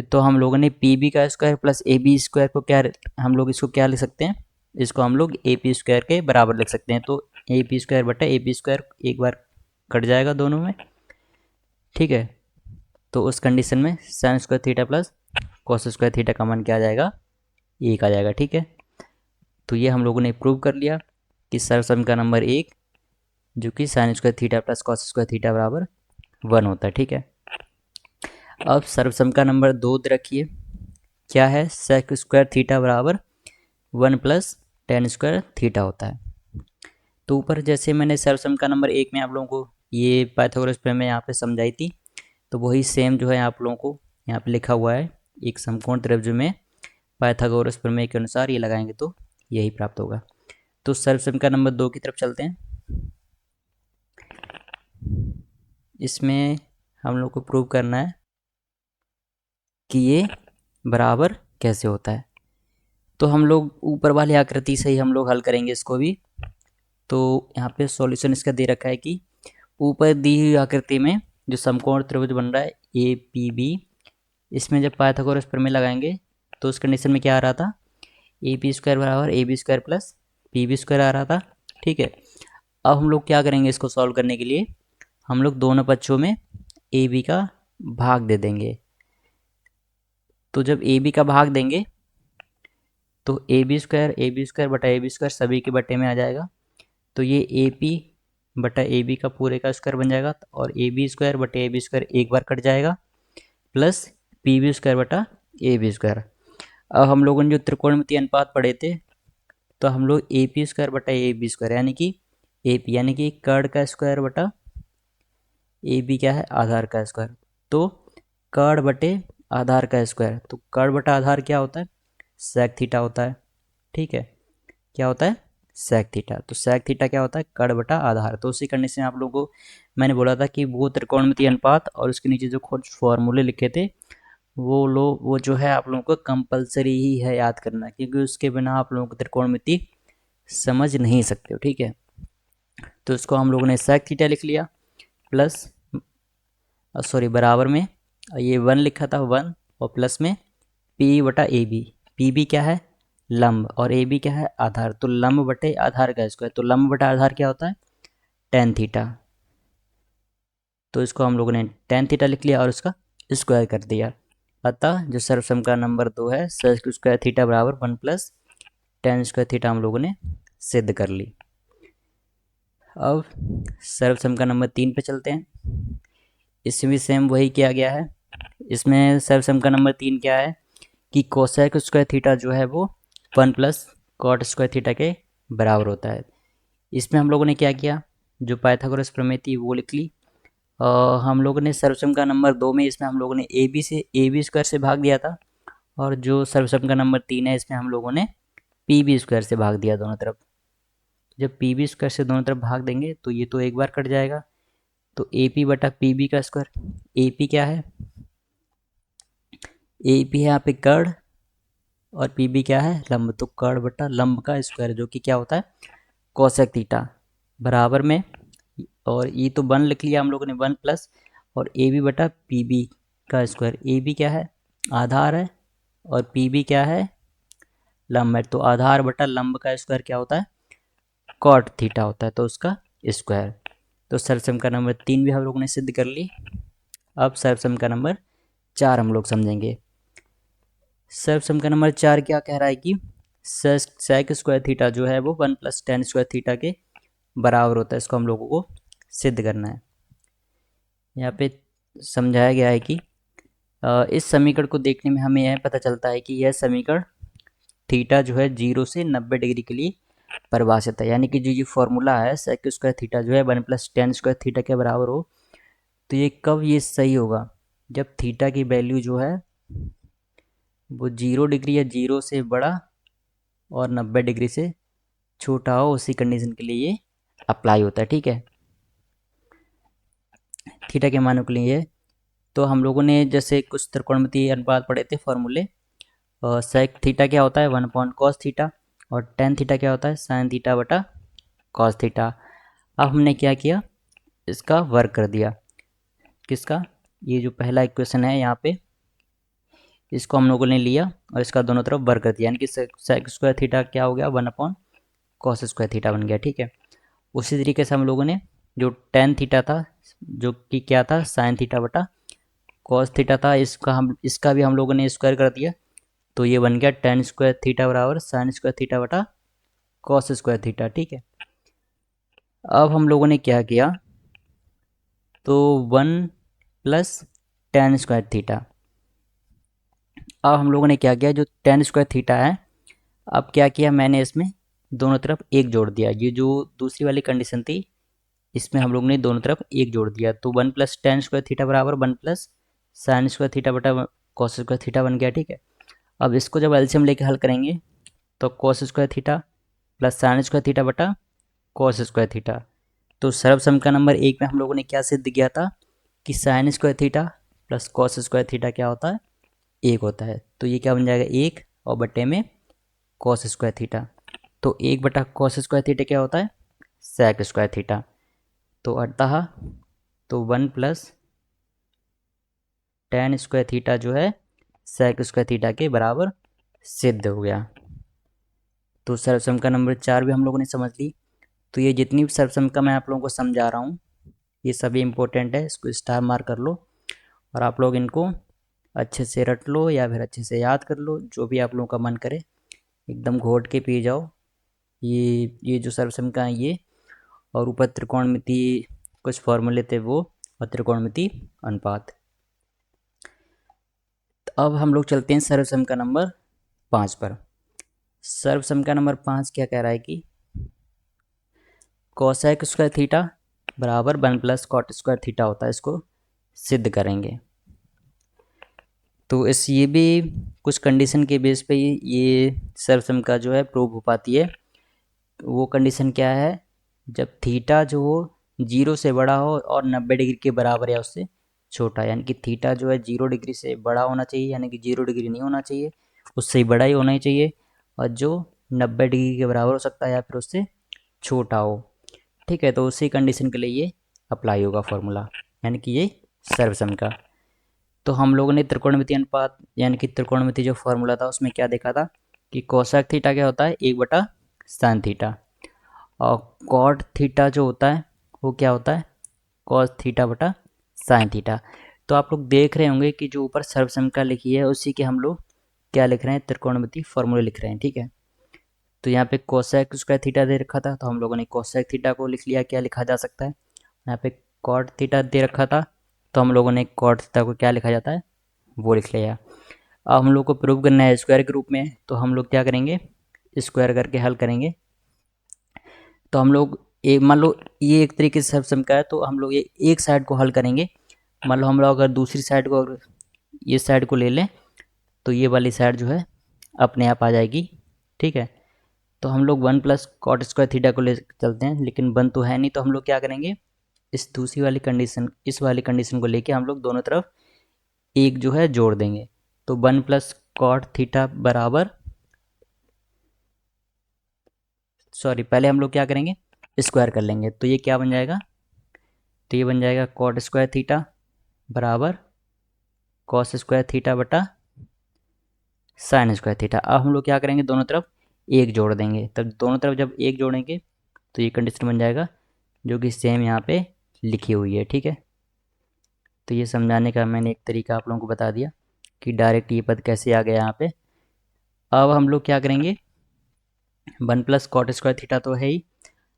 तो हम लोगों ने पी बी का square plus A B square को क्या, हम लोग इसको क्या लिख सकते हैं? इसको हम लोग ए पी स्क्वायर के बराबर लिख सकते हैं। तो ए पी स्क्वायर बटा ए पी स्क्वायर एक बार कट जाएगा दोनों में। ठीक है, तो उस कंडीशन में sign square theta plus cos square theta का मान क्या आ जाएगा? एक आ जाएगा। ठीक है, तो ये हम लोगों ने प्रूव कर लिया कि सर्वसम का नंबर एक, जो कि sign square theta plus cos square theta बराबर 1 होता है। ठीक है, अब सर्वसम का नंबर दो रखिए, क्या है? सेक स्क्वायर थीटा बराबर 1 प्लस टेन स्क्वायर थीटा होता है। तो ऊपर जैसे मैंने सर्वसम का नंबर एक में आप लोगों को ये पाइथागोरस प्रमेय यहाँ पे समझाई थी, तो वही सेम जो है आप लोगों को यहाँ पे लिखा हुआ है, एक समकोण त्रिभुज में पाइथागोरस प्रमेय के अनुसार ये लगाएंगे तो यही प्राप्त होगा। तो सर्वसम का नंबर दो की तरफ चलते हैं। इसमें हम लोग को प्रूव करना है कि ये बराबर कैसे होता है। तो हम लोग ऊपर वाली आकृति से ही हम लोग हल करेंगे इसको भी। तो यहाँ पे सॉल्यूशन इसका दे रखा है कि ऊपर दी हुई आकृति में जो समकोण त्रिभुज बन रहा है ए पी बी, इसमें जब पाइथागोरस प्रमेय लगाएंगे तो उस कंडीशन में क्या आ रहा था? ए पी स्क्वायर बराबर A B square plus P B square आ रहा था। ठीक है, अब हम लोग क्या करेंगे, इसको सॉल्व करने के लिए हम लोग दोनों पक्षों में ए बी का भाग दे देंगे। तो जब ए बी का भाग देंगे तो ए बी स्क्वायर बटा ए बी स्क्वायर सभी के बटे में आ जाएगा, तो ये ए पी बटा ए बी का पूरे का स्क्वायर बन जाएगा, और ए बी स्क्वायर बटा ए बी स्क्वायर एक बार कट जाएगा, प्लस पी बी स्क्वायर बटा ए बी स्क्वायर। अब हम लोगों ने जो त्रिकोणमितीय अनुपात पढ़े थे, तो हम लोग ए पी स्क्वायर बटा ए बी स्क्वायर, यानी कि ए पी यानी कि कर्ड का स्क्वायर बटा ए बी क्या है? आधार का स्क्वायर। तो कर्ड बटे आधार का स्क्वायर, तो कर्ड बटा आधार क्या होता है? सेक थीटा होता है। ठीक है, क्या होता है? Sec theta. तो सेक थीटा क्या होता है? कर्ड बटा आधार। तो उसी कंडीशन में आप लोगों को मैंने बोला था कि वो त्रिकोणमितीय अनुपात और उसके नीचे जो कुछ फॉर्मूले लिखे थे वो जो है आप लोगों को कंपलसरी ही है याद करना, क्योंकि उसके बिना आप लोगों को त्रिकोणमिति समझ नहीं सकते हो। ठीक है, तो इसको हम लोगों ने सेक थीटा लिख लिया प्लस सॉरी बराबर में ये 1 लिखा था 1 और प्लस में पी बटा ए बी। पी बी क्या है लंब और ए बी क्या है आधार, तो लंब बटे आधार का स्क्वायर, तो लंब बटा आधार क्या होता है टेन थीटा। तो इसको हम लोगों ने टेन थीटा लिख लिया और उसका स्क्वायर कर दिया। अतः जो सर्वसम का नंबर 2 है सेक स्क्वायर थीटा बराबर 1 प्लस टेन स्क्वायर थीटा हम लोगों ने सिद्ध कर ली। अब सर्वसम का नंबर 3 पे चलते हैं। इसमें भी सेम वही किया गया है। इसमें सर्वसम का नंबर 3 क्या है कि कोसेक स्क्वायर थीटा जो है वो 1 प्लस कॉट स्क्वायर थीटा के बराबर होता है। इसमें हम लोगों ने क्या किया जो पाइथागोरस प्रमेय थी वो लिख ली। हम लोगों ने सर्वसम का नंबर 2 में इसमें हम लोगों ने ए बी स्क्वायर से भाग दिया था और जो सर्वसम का नंबर 3 है इसमें हम लोगों ने पी बी स्क्वायर से भाग दिया दोनों तरफ। जब पी बी स्क्वायर से दोनों तरफ भाग देंगे तो ये तो एक बार कट जाएगा, तो ए पी बटा पी बी का स्क्वायर। ए पी क्या है ए पी है यहाँ पे कर्ण और पी बी क्या है लंब, तो कर्ण बटा लंब का स्क्वायर जो कि क्या होता है कोसेक थीटा बराबर में, और ये तो 1 लिख लिया हम लोगों ने 1 प्लस और ए बी बटा पी बी का स्क्वायर। ए बी क्या है आधार है और पी बी क्या है लंब है, तो आधार बटा लंब का स्क्वायर क्या होता है कॉट थीटा होता है, तो उसका स्क्वायर। तो सर्वसम का नंबर 3 भी हम लोगों ने सिद्ध कर ली। अब सर्वसम का नंबर 4 हम लोग समझेंगे। सर्वसम का नंबर 4 क्या कह रहा है कि सेक स्क्वायर थीटा जो है वो 1 प्लस टेन स्क्वायर थीटा के बराबर होता है। इसको हम लोगों को सिद्ध करना है। यहाँ पे समझाया गया है कि इस समीकरण को देखने में हमें यह पता चलता है कि यह समीकरण थीटा जो है 0 से 90 डिग्री के लिए परिभाषित है, यानी कि जो ये फॉर्मूला है सेक स्क्वायर थीटा जो है 1 प्लस टेन स्क्वायर थीटा के बराबर हो, तो ये कब ये सही होगा जब थीटा की वैल्यू जो है वो 0 डिग्री या 0 से बड़ा और 90 डिग्री से छोटा हो, उसी कंडीशन के लिए ये अप्लाई होता है। ठीक है, थीटा के मानों के लिए। तो हम लोगों ने जैसे कुछ त्रिकोणमितीय अनुपात पढ़े थे फॉर्मूले, सेक थीटा क्या होता है 1 अपॉन कॉस थीटा और टेन थीटा क्या होता है साइन थीटा बटा कॉस थीटा। अब हमने क्या किया इसका वर्क कर दिया। किसका ये जो पहला इक्वेशन है यहाँ पे इसको हम लोगों ने लिया और इसका दोनों तरफ वर्क कर दिया, यानी कि सेक स्क्वायर थीटा क्या हो गया 1 अपॉन कॉस स्क्वायर थीटा बन गया। ठीक है, उसी तरीके से हम लोगों ने जो टेन थीटा था जो कि क्या था साइन थीटा बटा कॉस थीटा था, इसका भी हम लोगों ने स्क्वायर कर दिया, तो ये बन गया टेन स्क्वायर थीटा बराबर साइन स्क्वायर थीटा बटा कॉस स्क्वायर थीटा। ठीक है, अब हम लोगों ने क्या किया तो 1 प्लस टेन स्क्वायर थीटा। अब हम लोगों ने क्या किया जो टेन स्क्वायर थीटा है, अब क्या किया मैंने इसमें दोनों तरफ एक जोड़ दिया। ये जो दूसरी वाली कंडीशन थी इसमें हम लोग ने दोनों तरफ एक जोड़ दिया, तो 1 प्लस टेन स्क्वायर थीटा बराबर 1 प्लस साइन स्क्वायर थीटा बटा कॉस स्क्वायर थीटा बन गया। ठीक है, अब इसको जब एलसीएम लेके हल करेंगे तो cos square theta plus sign square theta बटा कॉस स्क्वायर थीटा। तो सर्वसम का नंबर 1 में हम लोगों ने क्या सिद्ध किया था कि sign square theta plus cos square theta क्या होता है 1 होता है, तो ये क्या बन जाएगा 1 और बटे में कॉस स्क्वायर थीटा। तो 1 बटा कॉस स्क्वायर थीटा क्या होता है सेक स्क्वायर थीटा। तो अतः तो 1 प्लस टेन स्क्वायर थीटा जो है सेक स्क्वायर थीटा के बराबर सिद्ध हो गया। तो सर्वसम का नंबर 4 भी हम लोगों ने समझ ली। तो ये जितनी भी सर्वसम का मैं आप लोगों को समझा रहा हूँ ये सभी इम्पोर्टेंट है, इसको स्टार मार्क कर लो और आप लोग इनको अच्छे से रट लो या फिर अच्छे से याद कर लो, जो भी आप लोगों का मन करे एकदम घोट के पी जाओ। ये जो सर्वसम का है ये, और ऊपर त्रिकोणमिति कुछ फॉर्मूले थे वो, और त्रिकोणमिति अनुपात। तो अब हम लोग चलते हैं सर्वसम का नंबर 5 पर। सर्वसम का नंबर 5 क्या कह रहा है कि कोसेक स्क्वायर थीटा बराबर 1 प्लस कॉट स्क्वायर थीटा होता है, इसको सिद्ध करेंगे। तो इस ये भी कुछ कंडीशन के बेस पे ये सर्वसम का जो है प्रूव हो पाती है। वो कंडीशन क्या है जब थीटा जो हो 0 से बड़ा हो और 90 डिग्री के बराबर या उससे छोटा, यानी कि थीटा जो है 0 डिग्री से बड़ा होना चाहिए, यानी कि 0 डिग्री नहीं होना चाहिए, उससे ही बड़ा ही होना ही चाहिए, और जो 90 डिग्री के बराबर हो सकता है या फिर उससे छोटा हो। ठीक है, तो उसी कंडीशन के लिए ये अप्लाई होगा फॉर्मूला, यानी कि ये सर्वसम का। तो हम लोगों ने त्रिकोणमिति अनुपात यानी कि त्रिकोणमिति जो फॉर्मूला था उसमें क्या देखा था कि कोसेक थीटा क्या होता है, 1/sin थीटा, और कॉट थीटा जो होता है वो क्या होता है, कॉस थीटा बटा साइन थीटा। तो आप लोग देख रहे होंगे कि जो ऊपर सर्वसमता लिखी है उसी के हम लोग क्या लिख रहे हैं, त्रिकोणमिति फॉर्मूले लिख रहे हैं। ठीक है, तो यहाँ पे कोसेक स्क्वायर थीटा दे रखा था तो हम लोगों ने कोसेक थीटा को लिख लिया, क्या लिखा जा सकता है। यहाँ पे कॉट थीटा दे रखा था तो हम लोगों ने कॉट थीटा को क्या लिखा जाता है, वो लिख लिया। अब हम लोग को प्रूव करना है स्क्वायर के रूप में, तो हम लोग क्या करेंगे, स्क्वायर करके हल करेंगे। तो हम लोग एक मान लो ये एक तरीके से सर्वसम का है तो हम लोग ये एक साइड को हल करेंगे। मान लो हम लोग अगर दूसरी साइड को अगर ये साइड को ले लें तो ये वाली साइड जो है अपने आप आ जाएगी। ठीक है, तो हम लोग 1 + cot² थीटा को ले चलते हैं, लेकिन 1 तो है नहीं, तो हम लोग क्या करेंगे, इस दूसरी वाली कंडीशन इस वाली कंडीशन को लेके हम लोग दोनों तरफ एक जो है जोड़ देंगे। तो 1 + cot थीटा बराबर, सॉरी पहले हम लोग क्या करेंगे, स्क्वायर कर लेंगे। तो ये क्या बन जाएगा, तो ये बन जाएगा cot² थीटा बराबर cos² थीटा बटा sin² थीटा। अब हम लोग क्या करेंगे, दोनों तरफ एक जोड़ देंगे। तब दोनों तरफ जब एक जोड़ेंगे तो ये कंडीशन बन जाएगा जो कि सेम यहाँ पे लिखी हुई है। ठीक है, तो ये समझाने का मैंने एक तरीका आप लोगों को बता दिया कि डायरेक्ट ये पद कैसे आ गया यहाँ पे। अब हम लोग क्या करेंगे, 1 + cot² थीटा तो है ही,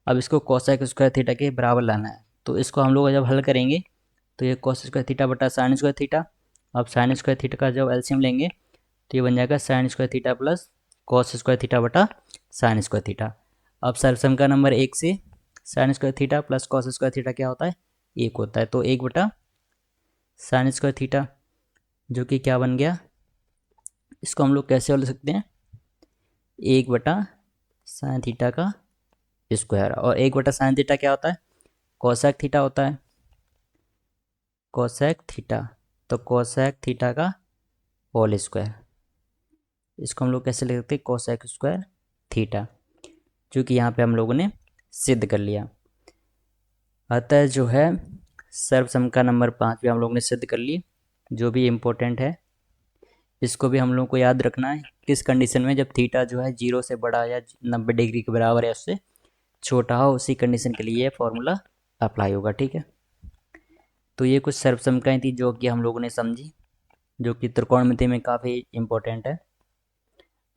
अब इसको cos² थीटा के बराबर लाना है। तो इसको हम लोग जब हल करेंगे तो ये cos² थीटा बटा sin² थीटा, अब sin² थीटा का जब एलसीएम लेंगे तो ये बन जाएगा sin² theta plus cos² theta बटा sin² थीटा। अब सर्वसम का नंबर 1 से sin² theta plus cos² theta क्या होता है, 1 होता है। तो 1/sin² थीटा जो कि क्या बन गया, इसको हम लोग कैसे लिख सकते हैं, 1/sin थीटा का स्क्वायर। और 1/sin थीटा क्या होता है, कोसेक थीटा होता है, कोसेक थीटा। तो कोसेक थीटा का होल स्क्वायर, इसको हम लोग कैसे लिख सकते हैं, कोसेक स्क्वायर थीटा, जो कि यहाँ पे हम लोगों ने सिद्ध कर लिया। अतः जो है सर्वसम का नंबर 5 भी हम लोगों ने सिद्ध कर ली। जो भी इम्पोर्टेंट है इसको भी हम लोगों को याद रखना है, किस कंडीशन में, जब थीटा जो है 0 से बड़ा या 90 डिग्री के बराबर या उससे छोटा हो, उसी कंडीशन के लिए ये फॉर्मूला अप्लाई होगा। ठीक है, तो ये कुछ सर्वसमताएं थी जो कि हम लोगों ने समझी, जो कि त्रिकोणमिति में काफ़ी इम्पोर्टेंट है।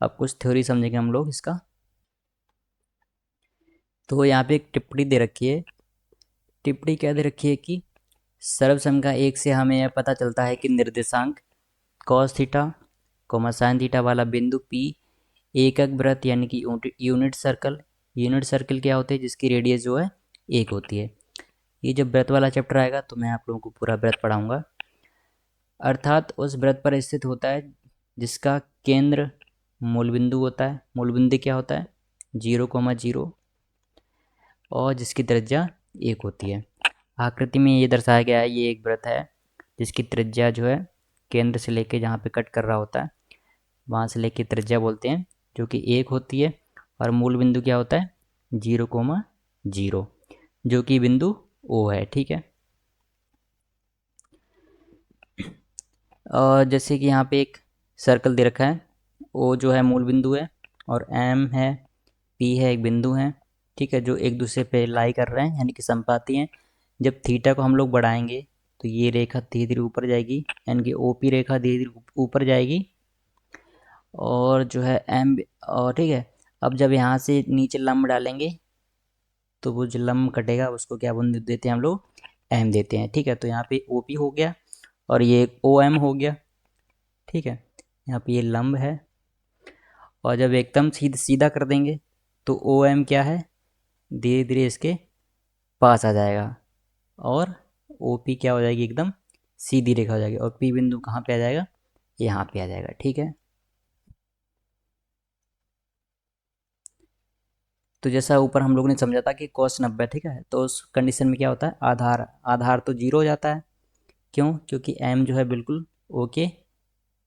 अब कुछ थ्योरी समझेंगे हम लोग इसका। तो यहाँ पे एक टिप्पणी दे रखी है, टिप्पणी क्या दे रखी है कि सर्वसमता 1 से हमें यह पता चलता है कि निर्देशांक cos थीटा sin थीटा वाला बिंदु P एकक वृत्त यानी कि यूनिट सर्कल क्या होते हैं, जिसकी रेडियस जो है 1 होती है। ये जब वृत्त वाला चैप्टर आएगा तो मैं आप लोगों को पूरा वृत्त पढ़ाऊंगा। अर्थात उस वृत्त पर स्थित होता है जिसका केंद्र मूल बिंदु होता है। मूल बिंदु क्या होता है, 0,0, और जिसकी त्रिज्या 1 होती है। आकृति में ये दर्शाया गया है, ये एक वृत्त है जिसकी त्रिज्या जो है केंद्र से लेके जहाँ पे कट कर रहा होता है वहाँ से लेके त्रिज्या बोलते हैं, जो कि 1 होती है। और मूल बिंदु क्या होता है, 0,0, जो कि बिंदु O है। ठीक है, और जैसे कि यहाँ पे एक सर्कल दे रखा है, O जो है मूल बिंदु है और M है, P है एक बिंदु है। ठीक है, जो एक दूसरे पे लाई कर रहे हैं यानी कि संपाती हैं। जब थीटा को हम लोग बढ़ाएंगे तो ये रेखा धीरे धीरे ऊपर जाएगी, यानी कि OP रेखा धीरे धीरे ऊपर जाएगी, और जो है M, और ठीक है, अब जब यहाँ से नीचे लंब डालेंगे तो वो जो लंब कटेगा उसको क्या बिंदु देते हैं हम लोग, M देते हैं। ठीक है, तो यहाँ पे OP हो गया और ये OM हो गया। ठीक है, यहाँ पे ये लंब है, और जब एकदम सीधा कर देंगे तो OM क्या है, धीरे धीरे इसके पास आ जाएगा, और OP क्या हो जाएगी, एकदम सीधी रेखा हो जाएगी, और P बिंदु कहाँ पे आ जाएगा, यहाँ पे आ जाएगा। ठीक है, तो जैसा ऊपर हम लोगों ने समझा था कि cos 90, ठीक है, तो उस कंडीशन में क्या होता है, आधार आधार तो 0 हो जाता है। क्यों, क्योंकि M जो है बिल्कुल ओके।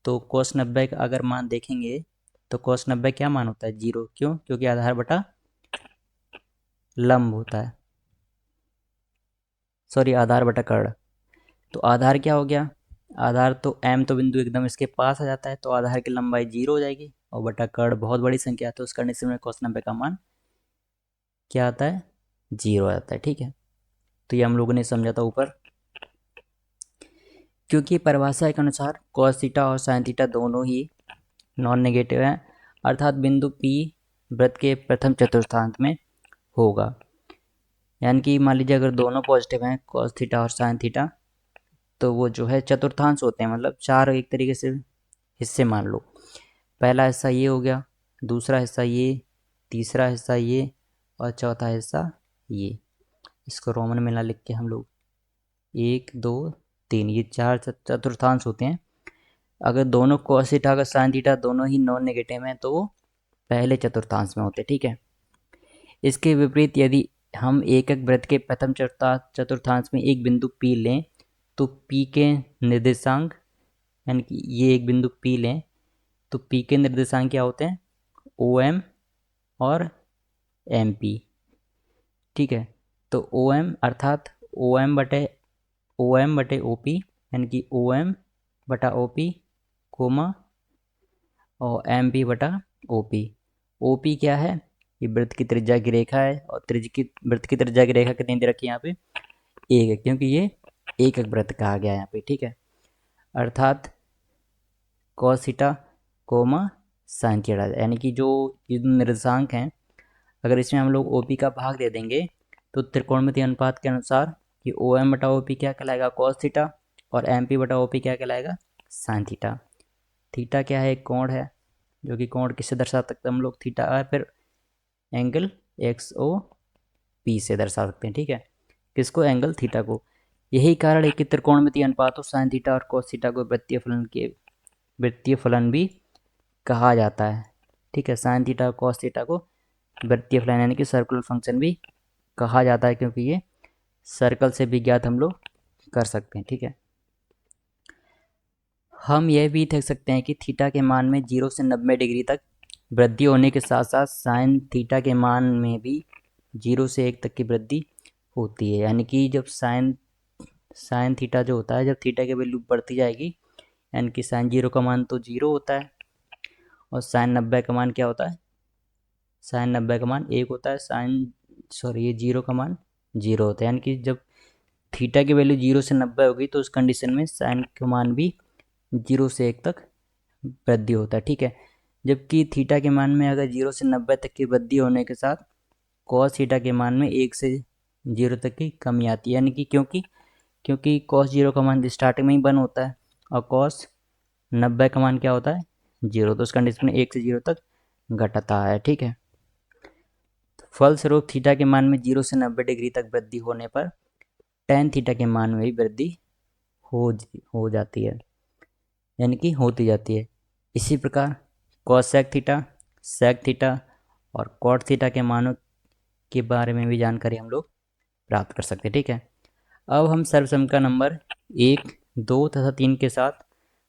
तो cos 90 का अगर मान देखेंगे तो cos 90 क्या मान होता है, 0। क्यों, क्योंकि आधार बटा लंब होता है। सॉरी आधार बटा कर्ण। तो आधार क्या हो गया, आधार तो m तो बिंदु एकदम इसके पास आ जाता है, तो आधार की लंबाई 0 हो जाएगी, और बटा कर्ण बहुत बड़ी संख्या है, तो उस कंडीशन में cos 90 का मान क्या आता है, 0 आता है। ठीक है, तो ये हम लोगों ने समझा था ऊपर। क्योंकि परिभाषा के अनुसार cos थीटा और sin थीटा दोनों ही नॉन नेगेटिव हैं, अर्थात बिंदु P वृत्त के प्रथम चतुर्थांश में होगा। यानी कि मान लीजिए अगर दोनों पॉजिटिव हैं cos थीटा और sin थीटा, तो वो जो है चतुर्थांश होते हैं, मतलब चार एक तरीके से हिस्से मान लो। पहला हिस्सा ये हो गया, दूसरा हिस्सा ये, तीसरा हिस्सा ये, और चौथा हिस्सा ये। इसको रोमन में ना लिख के हम लोग 1 2 3, ये चार चतुर्थांश होते हैं। अगर दोनों cos थीटा का sin थीटा दोनों ही नॉन नेगेटिव हैं, तो वो पहले चतुर्थांश में होते हैं। ठीक है, इसके विपरीत यदि हम एकक वृत्त के प्रथम चतुर्थांश में एक बिंदु P लें, तो P के निर्देशांक, यानी कि ये एक बिंदु P लें, तो P के निर्देशांक क्या होते हैं, OM और MP। ठीक है, तो OM अर्थात OM बटे OP, यानी कि OM बटा OP कोमा और MP बटा OP। OP क्या है, ये वृत्त की त्रिज्या की रेखा है, और वृत्त की त्रिज्या की रेखा कितनी दे रखी है यहाँ पे, 1 है, क्योंकि ये एकक वृत्त कहा गया है यहाँ पे। ठीक है, अर्थात cos theta coma sin theta, यानी कि जो ये निर्देशांक हैं, अगर इसमें हम लोग OP का भाग दे देंगे, तो त्रिकोणमिति अनुपात के अनुसार ये OM बटा OP क्या कहलाएगा, cos थीटा, और MP बटा OP क्या कहलाएगा, sin थीटा। थीटा क्या है, एक कोण है, जो कि कोण किससे दर्शा सकते हैं हम लोग, थीटा है, फिर एंगल XOP से दर्शा सकते हैं। ठीक है, किसको, एंगल थीटा को। यही कारण है कि त्रिकोणमिति अनुपातों sin थीटा और cos थीटा को वृत्तीय फलन भी कहा जाता है। ठीक है, sin थीटा और cos थीटा को वृत्तीय फलन यानी कि सर्कुलर फंक्शन भी कहा जाता है, क्योंकि ये सर्कल से भी ज्ञात हम लोग कर सकते हैं। ठीक है, हम यह भी देख सकते हैं कि थीटा के मान में 0 से 90 डिग्री तक वृद्धि होने के साथ साथ साइन थीटा के मान में भी 0 से 1 तक की वृद्धि होती है। यानी कि जब साइन थीटा जो होता है, जब थीटा की वैल्यू बढ़ती जाएगी, यानी कि साइन 0 का मान तो 0 होता है, और साइन 90 का मान क्या होता है, साइन 90 का मान 1 होता है, ये 0 का मान 0 होता है। यानी कि जब थीटा की वैल्यू 0 से 90 होगी, तो उस कंडीशन में साइन का मान भी 0 से 1 तक वृद्धि होता है। ठीक है, जबकि थीटा के मान में अगर 0 से 90 तक की वृद्धि होने के साथ कॉस थीटा के मान में 1 से 0 तक की कमी आती है। यानी कि क्योंकि कॉस 0 का मान स्टार्टिंग में ही 1 होता है, और कॉस 90 का मान क्या होता है, 0, तो उस कंडीशन में 1 से 0 तक घटता है। ठीक है, फलस्वरूप थीटा के मान में 0 से 90 डिग्री तक वृद्धि होने पर टेन थीटा के मान में भी वृद्धि हो जाती है, यानी कि होती जाती है। इसी प्रकार कॉसेक थीटा, सेक थीटा और कॉट थीटा के मानों के बारे में भी जानकारी हम लोग प्राप्त कर सकते हैं। ठीक है, अब हम सर्वसम नंबर 1 2 तथा 3 के साथ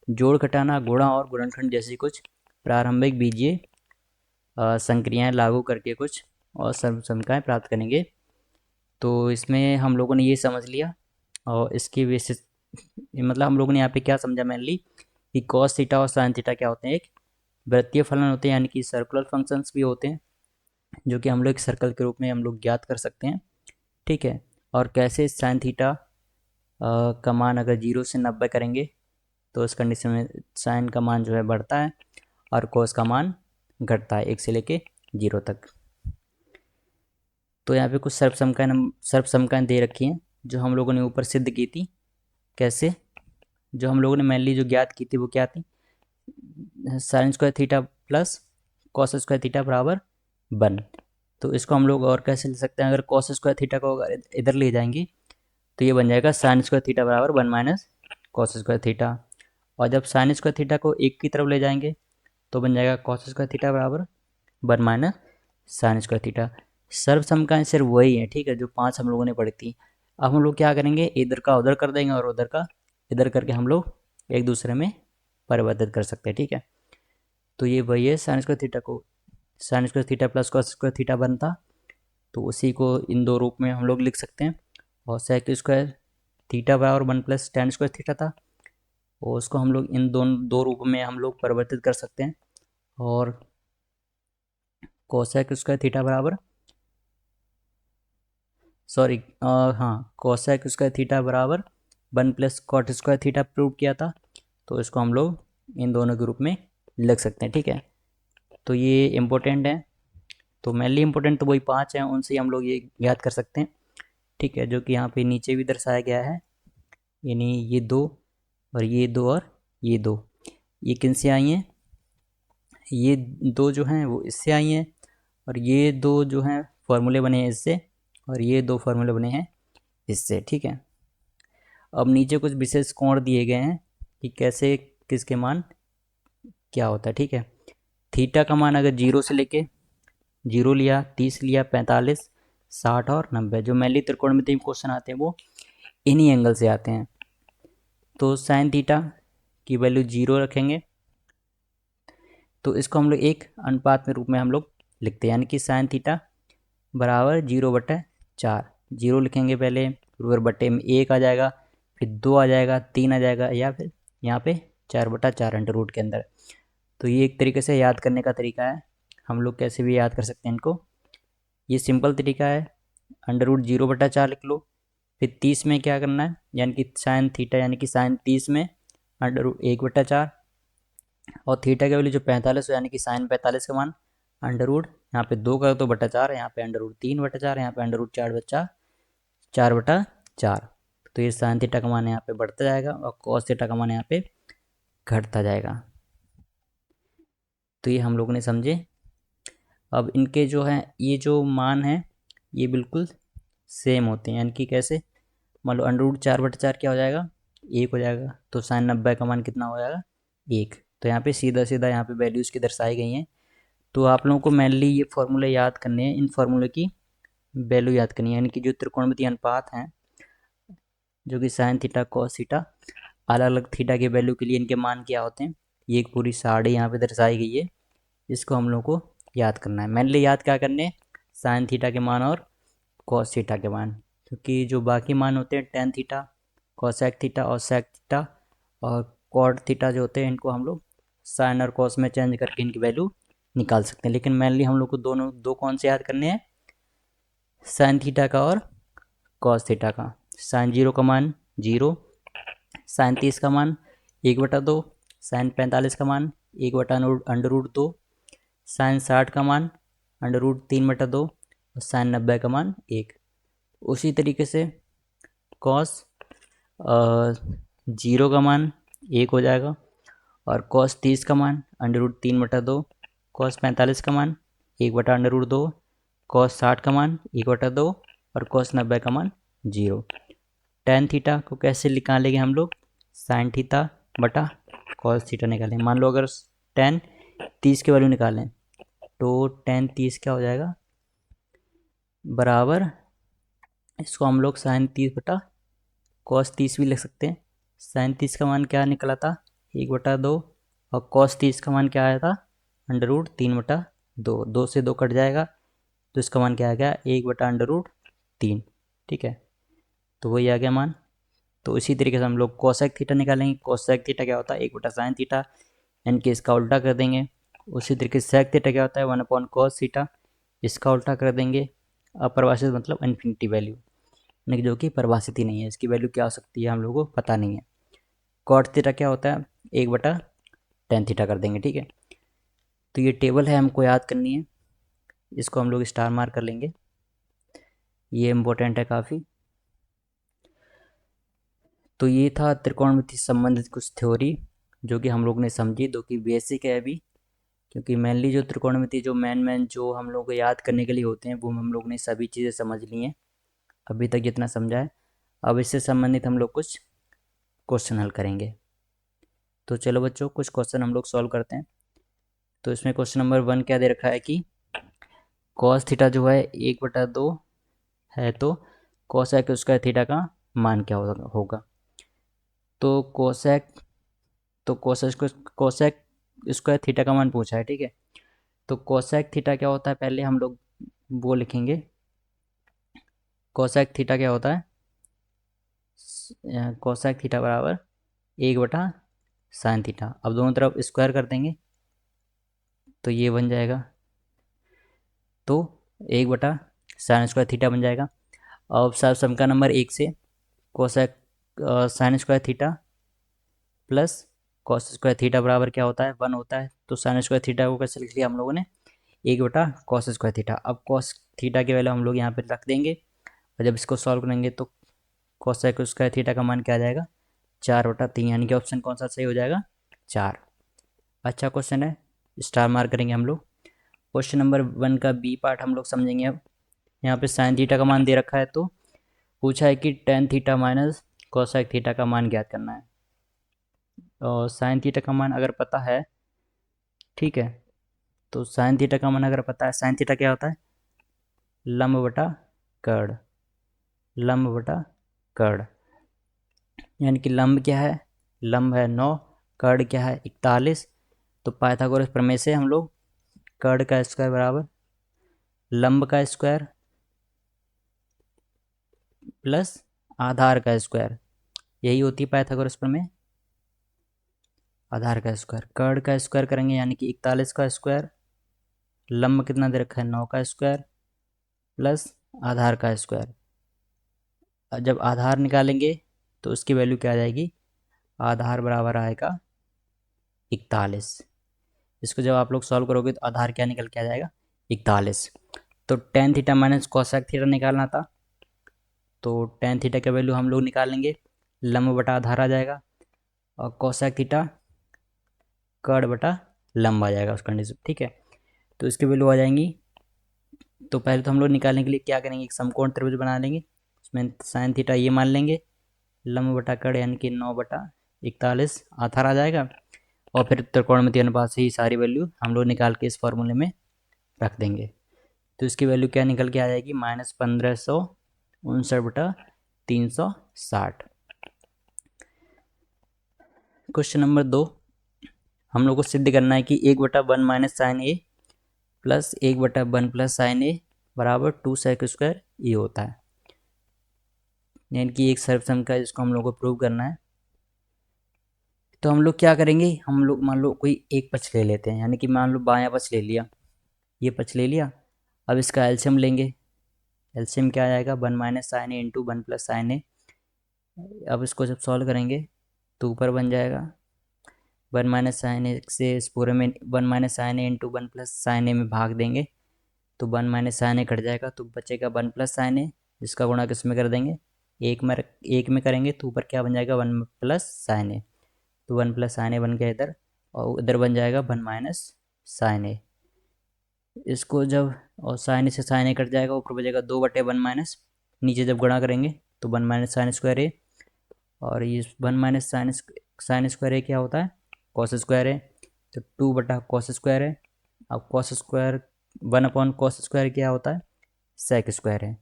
जोड़ घटाना, गुणा और गुणनखंड जैसी कुछ प्रारंभिक बीजीय संक्रियाएं लागू करके कुछ और सर्वसमकाएं प्राप्त करेंगे। तो इसमें हम लोगों ने ये समझ लिया, और इसकी बेसिस मतलब हम लोगों ने यहाँ पे क्या समझा मेनली, कि कॉस थीटा और साइन थीटा क्या होते हैं, एक वृत्तीय फलन होते हैं, यानी कि सर्कुलर फंक्शंस भी होते हैं, जो कि हम लोग एक सर्कल के रूप में हम लोग ज्ञात कर सकते हैं। ठीक है, और कैसे साइन थीटा का मान अगर 0 से 90 करेंगे, तो इस कंडीशन में साइन का मान जो है बढ़ता है, और कोस का मान घटता है 1 से लेके 0 तक। तो यहाँ पे कुछ सर्वसमकाएं दे रखी हैं, जो हम लोगों ने ऊपर सिद्ध की थी। कैसे, जो हम लोगों ने मेनली जो ज्ञात की थी वो क्या थी, sign square theta plus cos square theta बराबर 1। तो इसको हम लोग और कैसे ले सकते हैं, अगर कॉस स्क्वायर थीटा को अगर इधर ले जाएंगे, तो ये बन जाएगा साइन स्क्वायर थीटा बराबर 1 माइनस कॉस स्क्वायर थीटा, और जब साइन स्क्वायर थीटा को एक की तरफ ले जाएंगे, तो बन जाएगा कॉस स्क्वायर थीटा बराबर 1 माइनस साइन स्क्वायर थीटा। सर्वसमकाएं सिर्फ वही है, ठीक है, जो 5 हम लोगों ने पढ़ी थी। अब हम लोग क्या करेंगे, इधर का उधर कर देंगे और उधर का इधर करके हम लोग एक दूसरे में परिवर्तित कर सकते हैं। ठीक है, तो ये वही है, साइन स्क्वायर थीटा को sign square theta plus cos square theta बनता, तो उसी को इन दो रूप में हम लोग लिख सकते हैं। और सेक स्क्वायर थीटा बराबर 1 + tan² थीटा था, और उसको हम लोग इन दो रूप में हम लोग परिवर्तित कर सकते हैं। और कोसेक स्क्वायर थीटा बराबर सॉरी हाँ, कोसेक स्क्वायर थीटा बराबर 1 + cot² थीटा प्रूव किया था, तो इसको हम लोग इन दोनों के रूप में लिख सकते हैं। ठीक है, तो ये इम्पोर्टेंट है। तो मेनली इम्पोर्टेंट तो वही 5 हैं, उनसे हम लोग ये याद कर सकते हैं। ठीक है, जो कि यहाँ पे नीचे भी दर्शाया गया है, यानी ये दो और ये दो और ये दो, ये किन से आई हैं? ये दो जो हैं वो इससे आई हैं, और ये दो जो हैं फॉर्मूले बने हैं इससे, और ये दो फार्मूले बने हैं इससे। ठीक है, अब नीचे कुछ विशेष कोण दिए गए हैं कि कैसे किसके मान क्या होता है। ठीक है, थीटा का मान अगर 0 से लेके 0 लिया, 30 लिया, 45, 60 और 90, जो मेनली त्रिकोणमिति में क्वेश्चन आते हैं वो इन्हीं एंगल से आते हैं। तो साइन थीटा की वैल्यू 0 रखेंगे, तो इसको हम लोग एक अनुपात में रूप में हम लोग लिखते हैं, यानी कि साइन थीटा बराबर 0/4। 0 लिखेंगे पहले, फिर बटे में 1 आ जाएगा, फिर 2 आ जाएगा, 3 आ जाएगा, या फिर यहाँ पे 4/4 अंडर रूट के अंदर। तो ये एक तरीके से याद करने का तरीका है, हम लोग कैसे भी याद कर सकते हैं इनको। ये सिंपल तरीका है, अंडर रूट 0/4 लिख लो। फिर 30 में क्या करना है, यानी कि साइन थीटा यानी कि साइन 30 में अंडर रूट 1/4, और थीटा की वैल्यू जो 45 यानी कि साइन 45 का मान अंडर रूट यहाँ पे 2 कर दो बटा 4, यहाँ पे अंडर रूट 3/4, यहाँ पे अंडर रूट 4/4। तो ये साइन थीटा का मान यहाँ पे बढ़ता जाएगा और कॉस थीटा का मान यहाँ पे घटता जाएगा। तो ये हम लोगों ने समझे। अब इनके जो है ये जो मान है ये बिल्कुल सेम होते हैं, यानी कि कैसे, मान लो अंडर रूट 4/4 क्या हो जाएगा, 1 हो जाएगा, तो साइन 90 का मान कितना हो जाएगा, 1। तो यहाँ पे सीधा सीधा यहाँ पे वैल्यूज़ की दर्शाई गई हैं। तो आप लोगों को मेनली ये फॉर्मूले याद करने हैं, इन फार्मूले की वैल्यू याद करनी है, यानी कि जो त्रिकोणमितीय अनुपात हैं, जो कि साइन थीटा कॉस थीटा, अलग अलग थीटा के वैल्यू के लिए इनके मान क्या होते हैं, ये एक पूरी सारणी यहाँ पे दर्शाई गई है, इसको हम लोग को याद करना है। मेनली याद क्या करने, साइन थीटा के मान और कॉस थीटा के मान, क्योंकि जो बाकी मान होते हैं टेन थीटा, कॉसेक थीटा और सेक थीटा और कॉट थीटा जो होते हैं, इनको हम लोग साइन और कॉस में चेंज करके इनकी वैल्यू निकाल सकते हैं। लेकिन मेनली हम लोग को दोनों दो कौन से याद करने हैं, साइन थीटा का और कॉस थीटा का। साइन 0 का मान 0, साइन 30 का मान 1/2, साइन 45 का मान 1/√2, साइन 60 का मान √3/2 और साइन 90 का मान 1। उसी तरीके से कॉस 0 का मान 1 हो जाएगा, और कॉस 30 का मान √3/2, कॉस 45 का मान 1/√2, कॉस 60 का मान 1/2 और कॉस 90 का मान 0। टेन थीटा को कैसे निकालेंगे हम लोग, साइन थीटा बटा कॉस थीटा निकालेंगे। मान लो अगर टेन 30 की वैल्यू निकालें, तो टेन 30 क्या हो जाएगा, बराबर, इसको हम लोग साइन 30 बटा कॉस 30 भी लिख सकते हैं। साइन 30 का मान क्या निकला था, 1/2, और कॉस 30 का मान क्या आया था, √3/2। 2 से 2 कट जाएगा, तो इसका मान क्या आ गया, 1/√3। ठीक है, तो वही आ गया मान। तो इसी तरीके से हम लोग कोसेक थीटा निकालेंगे। कोसेक थीटा क्या होता है, 1/sin थीटा, यानी कि इसका उल्टा कर देंगे। उसी तरीके से सेक थीटा क्या होता है, 1/cos थीटा, इसका उल्टा कर देंगे। अपरिभाषित मतलब इन्फिनिटी वैल्यू, यानी कि जो कि परिभाषित ही नहीं है, इसकी वैल्यू क्या हो सकती है हम लोगों को पता नहीं है। कॉट थीटा क्या होता है, 1/tan थीटा कर देंगे। ठीक है, तो ये टेबल है, हमको याद करनी है, इसको हम लोग स्टार मार्क कर लेंगे, ये इम्पोर्टेंट है काफ़ी। तो ये था त्रिकोणमिति से संबंधित कुछ थ्योरी जो कि हम लोग ने समझी, जो कि बेसिक है अभी, क्योंकि मेनली जो त्रिकोणमिति जो मेन जो हम लोग को याद करने के लिए होते हैं वो हम लोग ने सभी चीज़ें समझ ली हैं अभी तक जितना समझा है। अब इससे संबंधित हम लोग कुछ क्वेश्चन हल करेंगे। तो चलो बच्चों, कुछ क्वेश्चन हम लोग सॉल्व करते हैं। तो इसमें क्वेश्चन नंबर 1 क्या दे रखा है कि कॉस थीटा जो है 1/2 है, तो कोसेक स्क्वायर थीटा का मान क्या होगा। तो कोसेक स्क्वायर थीटा का मान पूछा है। ठीक है, तो कोसेक थीटा क्या होता है, पहले हम लोग वो लिखेंगे। कोसेक थीटा क्या होता है, कोसेक थीटा बराबर 1/sin थीटा। अब दोनों तरफ स्क्वायर कर देंगे तो ये बन जाएगा, तो 1/sin² थीटा बन जाएगा। अब सब सम का नंबर 1 से cosec sin² theta plus cos² theta बराबर क्या होता है, 1 होता है। तो sin² थीटा को कैसे लिख लिया हम लोगों ने, 1/cos² थीटा। अब cos थीटा की वैल्यू हम लोग यहाँ पे रख देंगे, और जब इसको सॉल्व करेंगे तो cos² थीटा का मान क्या आ जाएगा, 4/3, यानी कि ऑप्शन कौन सा सही हो जाएगा, 4। अच्छा क्वेश्चन है, स्टार मार्क करेंगे हम लोग। क्वेश्चन नंबर 1 का बी पार्ट हम लोग समझेंगे अब। यहाँ पे साइन थीटा का मान दे रखा है, तो पूछा है कि tan theta minus cosec theta का मान ज्ञात करना है। और साइन थीटा का मान अगर पता है, ठीक है, तो साइन थीटा का मान अगर पता है, साइन थीटा क्या होता है, लंब बटा कर्ण, लंब बटा कर्ण। यानी कि लंब क्या है, लंब है 9, कर्ण क्या है 41। तो पाइथागोरस प्रमेय से हम लोग कर्ण का स्क्वायर बराबर लंब का स्क्वायर प्लस आधार का स्क्वायर, यही होती है पाइथागोरस प्रमेय। आधार का स्क्वायर, कर्ण का स्क्वायर करेंगे यानी कि 41 का स्क्वायर, लंब कितना दे रखा है 9 का स्क्वायर प्लस आधार का स्क्वायर। जब आधार निकालेंगे तो उसकी वैल्यू क्या आ जाएगी, आधार बराबर आएगा 41। इसको जब आप लोग सॉल्व करोगे तो आधार क्या निकल के आ जाएगा, 41। तो tan theta minus cosec theta निकालना था, तो टेन थीटा का वैल्यू हम लोग निकालेंगे, लंब बटा आधार आ जाएगा, और कोसेक थीटा कर्ण बटा लंब आ जाएगा उस कंडीशन, ठीक है। तो इसकी वैल्यू आ जाएंगी। तो पहले तो हम लोग निकालने के लिए क्या करेंगे, एक समकोण त्रिभुज बना लेंगे, उसमें साइन थीटा ये मान लेंगे, लंब बटा कर्ण यानी कि 9/41 आधार आ जाएगा, और फिर त्रिकोणमितीय अनुपात से ही सारी वैल्यू हम लोग निकाल के इस फॉर्मूले में रख देंगे। तो इसकी वैल्यू क्या निकल के आ जाएगी, -1559/360। क्वेश्चन नंबर 2, हम लोग को सिद्ध करना है कि 1/1 minus sine A plus 1/1 plus sine A बराबर 2sec² ये होता है। यानी कि एक सर्वसम का, जिसको हम लोग को प्रूव करना है। तो हम लोग क्या करेंगे, हम लोग मान लो कोई एक पक्ष ले लेते हैं, यानी कि मान लो बायां पक्ष ले लिया, ये पक्ष ले लिया। अब इसका एलसीएम लेंगे, एलसीएम क्या आएगा, 1 माइनस साइन ए इंटू 1 प्लस साइन ए। अब इसको जब सॉल्व करेंगे तो ऊपर बन जाएगा 1 माइनस साइन ए से इस पूरे में 1 माइनस साइन ए इंटू 1 प्लस साइन ए में भाग देंगे तो 1 माइनस साइन ए कट जाएगा, तो बचेगा 1 प्लस साइन ए, जिसका गुणा किस में कर देंगे, एक में करेंगे तो ऊपर क्या बन जाएगा, 1 प्लस साइन ए। तो 1 प्लस साइन ए बन गया इधर, और इधर बन जाएगा 1 माइनस साइन ए। इसको जब, और साइन ए से साइन ए कट जाएगा, ऊपर बचेगा 2/1 माइनस, नीचे जब गुणा करेंगे तो 1 माइनस साइन स्क्वायर ए, और ये 1 माइनस साइन स्क्वायर ए क्या होता है, कॉस स्क्वायर है, तो 2/cos² है। अब कॉस स्क्वायर 1/cos² क्या होता है, सेक स्क्वायर है,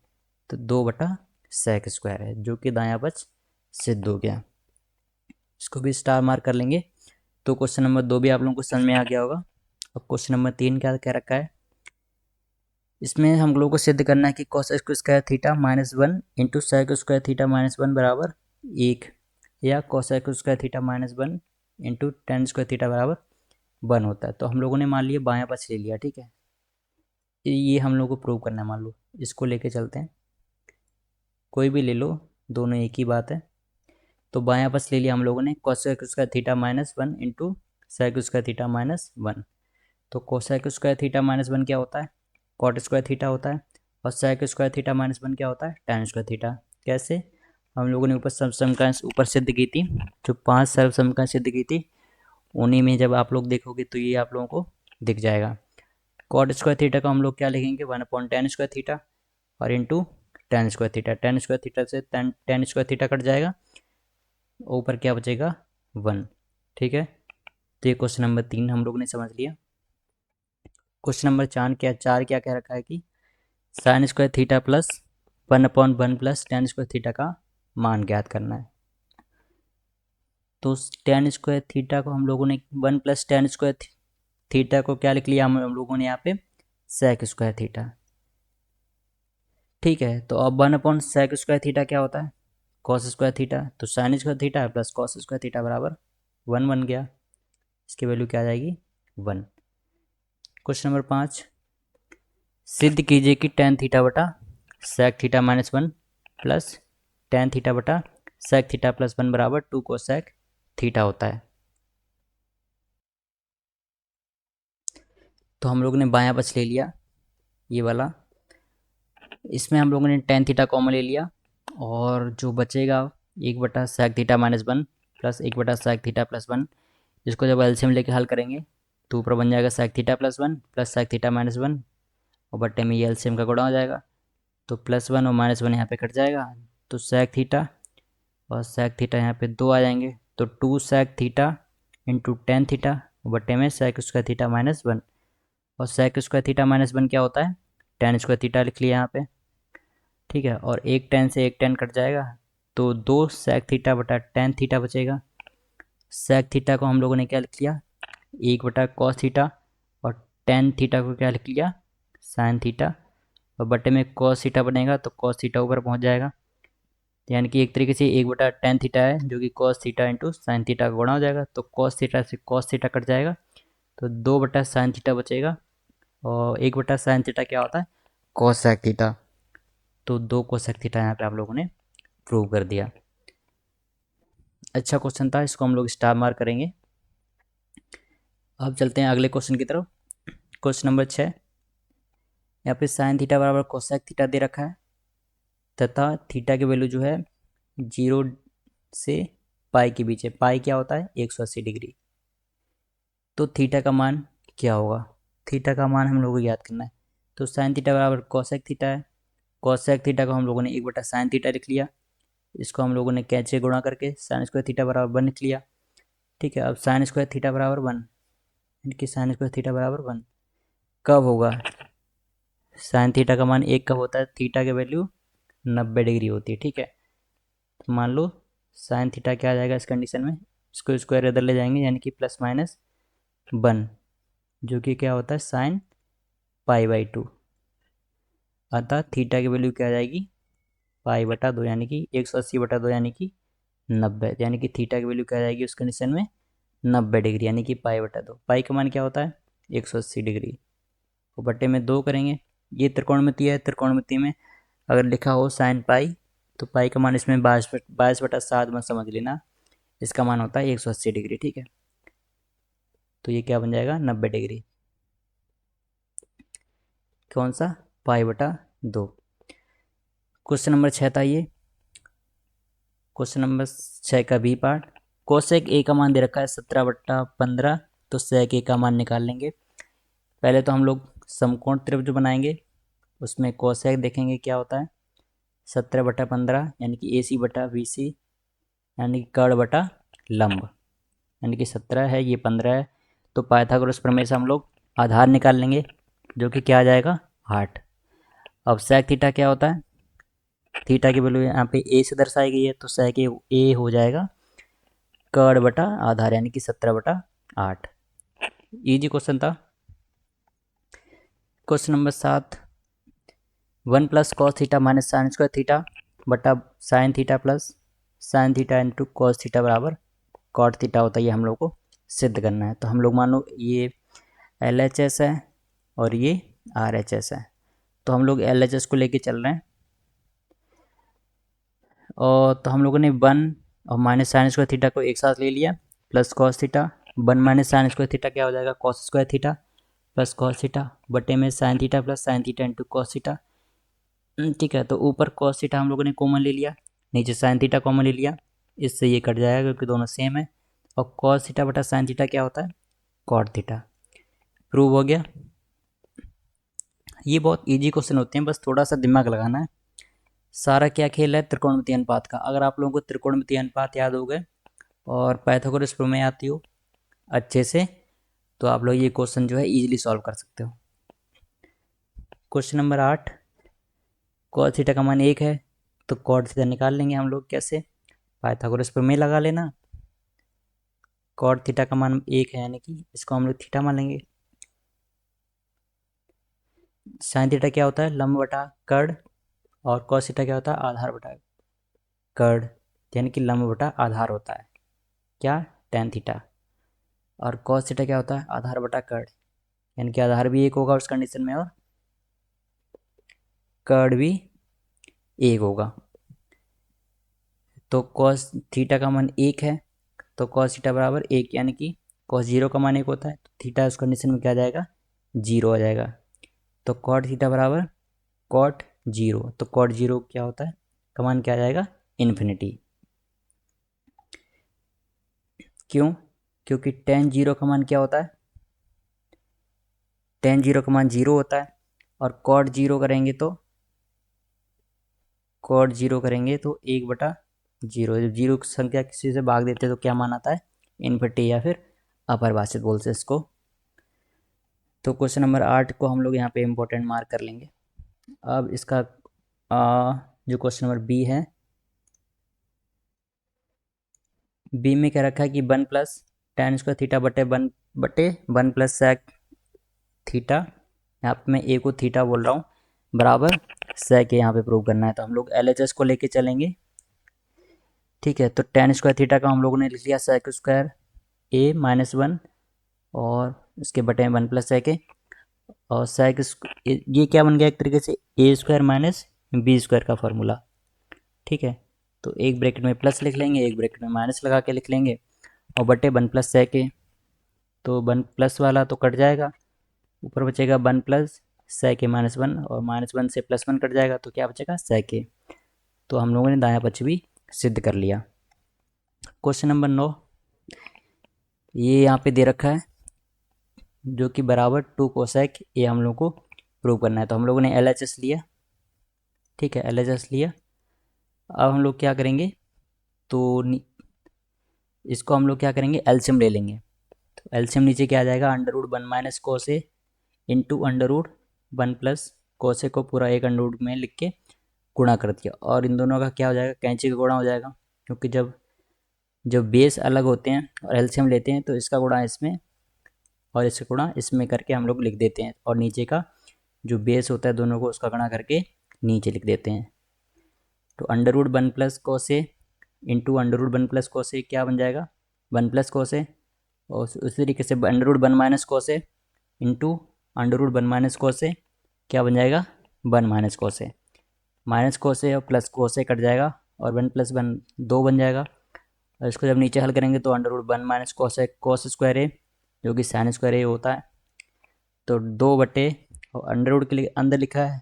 तो 2/sec² है, जो कि दायां पक्ष सिद्ध हो गया। इसको भी स्टार मार्क कर लेंगे। तो क्वेश्चन नंबर 2 भी आप लोगों को समझ में आ गया होगा। अब क्वेश्चन नंबर 3 क्या कह रखा है, इसमें हम लोगों को सिद्ध करना है कि cos² theta -1 into sec² theta -1 बराबर 1, या cos² theta -1 into tan² theta बराबर 1 होता है। तो हम लोगों ने मान लिया बायां पक्ष ले लिया, ठीक है। ये हम लोग को प्रूव करना है, मान लो इसको लेके चलते हैं, कोई भी ले लो, दोनों एक ही बात है। तो बायां पक्ष ले लिया हम लोगों ने, cos² theta -1 into sec² theta -1। तो cos² थीटा -1 क्या होता है, cot² थीटा होता है, और sec² थीटा -1 क्या होता है, tan² थीटा। कैसे, हम लोगों ने ऊपर सर्वसमकाएं ऊपर सिद्ध की थी, जो 5 सर्वसमकाएं सिद्ध की थी, उन्हीं में जब आप लोग देखोगे तो ये आप लोगों को दिख जाएगा। cot² थीटा का हम लोग क्या लिखेंगे, 1/tan² थीटा, और into tan² theta, tan² theta से tan² थीटा कट जाएगा, ऊपर क्या बचेगा 1, ठीक है। तो ये क्वेश्चन नंबर 3 हम लोग ने समझ लिया। क्वेश्चन नंबर 4 क्या कह रखा है कि sin² theta plus 1/1 plus tan² theta का मान ज्ञात करना है। तो tan² थीटा को हम लोगों ने 1 प्लस tan² थीटा को क्या लिख लिया हम लोगों ने यहाँ पे, sec² थीटा, ठीक है। तो अब 1/sec² थीटा क्या होता है, कॉस स्क्वायर थीटा, तो sign square theta plus cos square theta बराबर 1 बन गया। इसकी वैल्यू क्या आ जाएगी 1। क्वेश्चन नंबर 5, सिद्ध कीजिए कि टेन थीटा बटा sec theta minus 1 plus tan theta बटा सेक थीटा प्लस 1 बराबर 2 कोसेक थीटा होता है। तो हम लोगों ने बायां पक्ष ले लिया ये वाला, इसमें हम लोगों ने टेन थीटा कॉमन ले लिया और जो बचेगा 1/sec θ-1 प्लस 1/sec θ+1, इसको जब एलसीएम लेके हल करेंगे तो ऊपर बन जाएगा sec θ+1 प्लस sec θ-1 और बट्टे में ये एलसीएम का गुणा हो जाएगा, तो +1 और -1 यहाँ पे कट जाएगा, तो sec θ और sec θ यहाँ पे 2 आ जाएंगे, तो 2 sec θ इंटू टेन थीटा बट्टे में sec²θ-1, और sec²θ-1 क्या होता है, tan स्क्वायर थीटा लिख लिया यहाँ पे, ठीक है। और एक टेन से एक टेन कट जाएगा, तो 2 sec θ बटा tan थीटा बचेगा। sec थीटा को हम लोगों ने क्या लिख लिया 1/cos थीटा, और tan थीटा को क्या लिख लिया sin थीटा, और बटे में cos थीटा बनेगा तो cos थीटा ऊपर पहुंच जाएगा, यानी कि एक तरीके से 1/tan थीटा है जो कि cos theta into sine theta का गुणा हो जाएगा, तो cos थीटा से cos थीटा कट जाएगा, तो 2/sin थीटा बचेगा, और 1/sin थीटा क्या होता है cosec थीटा, तो 2 cosec थीटा यहाँ पे आप लोगों ने प्रूव कर दिया। अच्छा क्वेश्चन था, इसको हम लोग स्टार मार्क करेंगे। अब चलते हैं अगले क्वेश्चन की तरफ। क्वेश्चन नंबर 6, यहाँ पे साइन थीटा बराबर कोसेक थीटा दे रखा है तथा थीटा की वैल्यू जो है 0 से पाई के बीच है। पाई क्या होता है 180 डिग्री। तो थीटा का मान क्या होगा, थीटा का मान हम लोगों को याद करना है। तो साइन थीटा बराबर कोसेक थीटा है, कोसेक थीटा को हम लोगों ने 1/sin थीटा लिख लिया, इसको हम लोगों ने कैसे गुणा करके साइन स्क्वायर थीटा बराबर 1 लिख लिया, ठीक है। अब साइन स्क्वायर थीटा बराबर 1, इनकी साइन स्क्वायर थीटा बराबर 1 कब होगा, साइन थीटा का मान 1 कब होता है, थीटा की वैल्यू 90 डिग्री होती है, ठीक है। तो मान लो साइन थीटा क्या आ जाएगा इस कंडीशन में, इसको स्क्वायर इधर ले जाएंगे यानी कि +-1, जो कि क्या होता है साइन π/2, अतः थीटा की वैल्यू क्या आ जाएगी π/2 यानी कि 180/2 यानी कि 90, यानी कि थीटा की वैल्यू क्या आ जाएगी उस कंडीशन में 90 डिग्री, यानी कि π/2। पाई का मान क्या होता है 180 डिग्री, और बट्टे में 2 करेंगे। ये त्रिकोणमिति है, त्रिकोणमिति में अगर लिखा हो साइन पाई तो पाई का मान इसमें 22/7 में समझ लेना, इसका मान होता है 180 डिग्री, ठीक है। तो ये क्या बन जाएगा 90 डिग्री, कौन सा π/2। क्वेश्चन नंबर 6 था ये। क्वेश्चन नंबर 6 का बी पार्ट, कोसेक ए का मान दे रखा है 17/15, तो सेक ए का मान निकाल लेंगे। पहले तो हम लोग समकोण त्रिभुज बनाएंगे, उसमें कोसेक देखेंगे क्या होता है 17/15 यानी कि AC बटा BC यानी कि कर्ण बटा लंब, यानी कि 17 है ये 15 है, तो पाइथागोरस प्रमेय से हम लोग आधार निकाल लेंगे जो कि क्या आ जाएगा 8। अब सेक थीटा क्या होता है, थीटा की वैल्यू यहाँ पे ए से दर्शाई गई है, तो सेक ए हो जाएगा कर्ण बटा आधार यानी कि 17/8। इजी क्वेश्चन था। Question number 7, 1 + cos theta minus sine square theta बटा sine theta plus sine theta into cos theta बराबर कॉट थीटा होता है, ये हम लोग को सिद्ध करना है। तो हम लोग मान लो ये LHS है और ये RHS है, तो हम लोग LHS को लेके चल रहे हैं, और तो हम लोगों ने 1 और माइनस साइन स्क्वायर थीटा को एक साथ ले लिया plus cos theta, 1 minus sine square theta क्या हो जाएगा cos square theta plus cos theta बटे में sign theta plus sine theta into cos theta, ठीक है। तो ऊपर कॉस थीटा हम लोगों ने कॉमन ले लिया, नीचे साइन थीटा कॉमन ले लिया, इससे ये कट जाएगा क्योंकि दोनों सेम है, और कॉस थीटा बटा साइन थीटा क्या होता है कॉट थीटा। प्रूव हो गया। ये बहुत इजी क्वेश्चन होते हैं, बस थोड़ा सा दिमाग लगाना है। सारा क्या खेल है त्रिकोणमितीय अनुपात का। अगर आप लोगों को त्रिकोणमितीय अनुपात याद हो गए और पाइथागोरस प्रमेय आती हो अच्छे से, तो आप लोग ये क्वेश्चन जो है इजीली सॉल्व कर सकते हो। क्वेश्चन नंबर 8, कॉस थीटा का मान 1 है, तो कॉट थीटा निकाल लेंगे हम लोग कैसे, पाइथागोरस प्रमेय लगा लेना। कॉट थीटा का मान 1 है यानी कि इसको हम लोग थीटा मान लेंगे। साइन थीटा क्या होता है लंब बटा कर्ण, और कॉस थीटा क्या होता है आधार बटा कर्ड यानी कि लंब बटा आधार होता है। क्या? tan theta. और cos थीटा क्या होता है? आधार बटा कर्ड, यानी कि आधार भी एक होगा उस कंडीशन में और कर्ड भी एक होगा। तो cos थीटा का मान एक है, तो cos थीटा बराबर एक, यानी कि cos जीरो का मान एक होता है, तो थीटा उस कंडीशन में क्या आ जाएगा? जीरो आ जाएगा। तो cot थीटा बराबर cot जीरो, तो cot जीरो क्या होता है? का मान क्या आ जाएगा? इन्फिनिटी। क्यों? क्योंकि tan जीरो का मान क्या होता है? tan जीरो का मान जीरो होता है, और cot जीरो करेंगे तो एक बटा जीरो, जब जीरो की संख्या किसी से भाग देते हैं तो क्या मान आता है? इन्फिनिटी, या फिर अपरिभाषित बोलते हैं इसको। तो क्वेश्चन नंबर 8 को हम लोग यहाँ पे इम्पोर्टेंट मार्क कर लेंगे। अब इसका जो क्वेश्चन नंबर बी है, बी में क्या रखा है कि 1 प्लस tan स्क्वायर थीटा बटे वन प्लस sec थीटा, यहाँ पे मैं ए को थीटा बोल रहा हूँ, बराबर sec यहाँ पे प्रूव करना है। तो हम लोग LHS को लेके चलेंगे। ठीक है, तो tan स्क्वायर थीटा का हम लोगों ने लिख लिया sec स्क्वायर ए माइनस वन, और इसके बटे 1 प्लस sec ए, और sec ये क्या बन गया एक तरीके से ए स्क्वायर माइनस बी स्क्वायर का फॉर्मूला। ठीक है, तो एक ब्रैकेट में प्लस लिख लेंगे, एक ब्रैकेट में माइनस लगा के लिख लेंगे, और बटे 1 प्लस sec ए, तो 1 प्लस वाला तो कट जाएगा, ऊपर बचेगा 1 प्लस sec ए माइनस वन, और माइनस वन से प्लस वन कट जाएगा, तो क्या बचेगा? sec ए। तो हम लोगों ने दायां पक्ष भी सिद्ध कर लिया। क्वेश्चन नंबर 9, ये यहाँ पे दे रखा है जो कि बराबर 2 कोसेक ए हम लोग को प्रूव करना है। तो हम लोगों ने LHS लिया। ठीक है, LHS लिया। अब हम लोग क्या करेंगे, तो इसको हम लोग क्या करेंगे, एलसीएम ले लेंगे। तो एलसीएम नीचे क्या आ जाएगा? Under root one minus cos A into under root one plus cos A को पूरा एक अंडर रूट में लिख के गुणा कर दिया, और इन दोनों का क्या हो जाएगा? कैंची का गुणा हो जाएगा, क्योंकि जब बेस अलग होते हैं और एलसीएम लेते हैं तो इसका गुणा इसमें और इसका गुणा इसमें करके हम लोग लिख देते हैं, और नीचे का जो बेस होता है दोनों को उसका गुणा करके नीचे लिख देते हैं। तो under root one plus cos A into under root one plus cos A क्या बन जाएगा? 1 प्लस कोस ए, और उसी तरीके से under root one minus cos A into under root one minus cos A क्या बन जाएगा? 1 माइनस कोस ए। माइनस कोस ए और प्लस कोस ए कट जाएगा, और 1 प्लस वन 2 बन जाएगा, और इसको जब नीचे हल करेंगे तो under root one minus cos A cos square A, जो कि साइन स्क्वायर ए होता है, तो 2 बटे और अंडर रूट के लिए अंदर लिखा है,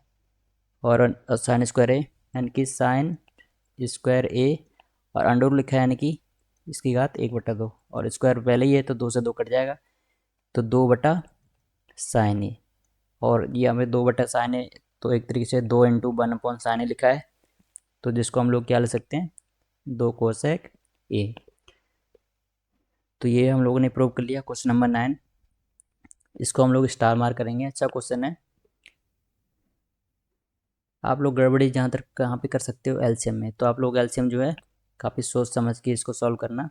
और साइन स्क्वायर ए यानी कि साइन स्क्वायर ए, और अंडर रूट लिखा है यानी कि इसकी घात 1/2, और स्क्वायर पहले ही है तो 2 से 2 कट जाएगा, तो 2 बटा साइन ए, और ये हमें 2 बटा साइन ए, तो एक तरीके से 2 इंटू 1/साइन ए लिखा है, तो जिसको हम लोग क्या ले सकते हैं? 2 कोसेक ए। तो ये हम लोगों ने प्रूव कर लिया। क्वेश्चन नंबर 9, इसको हम लोग स्टार मार्क करेंगे। अच्छा क्वेश्चन है, आप लोग गड़बड़ी जहाँ तक कहाँ पे कर सकते हो? एलसीएम में। तो आप लोग एलसीएम जो है काफ़ी सोच समझ के इसको सॉल्व करना,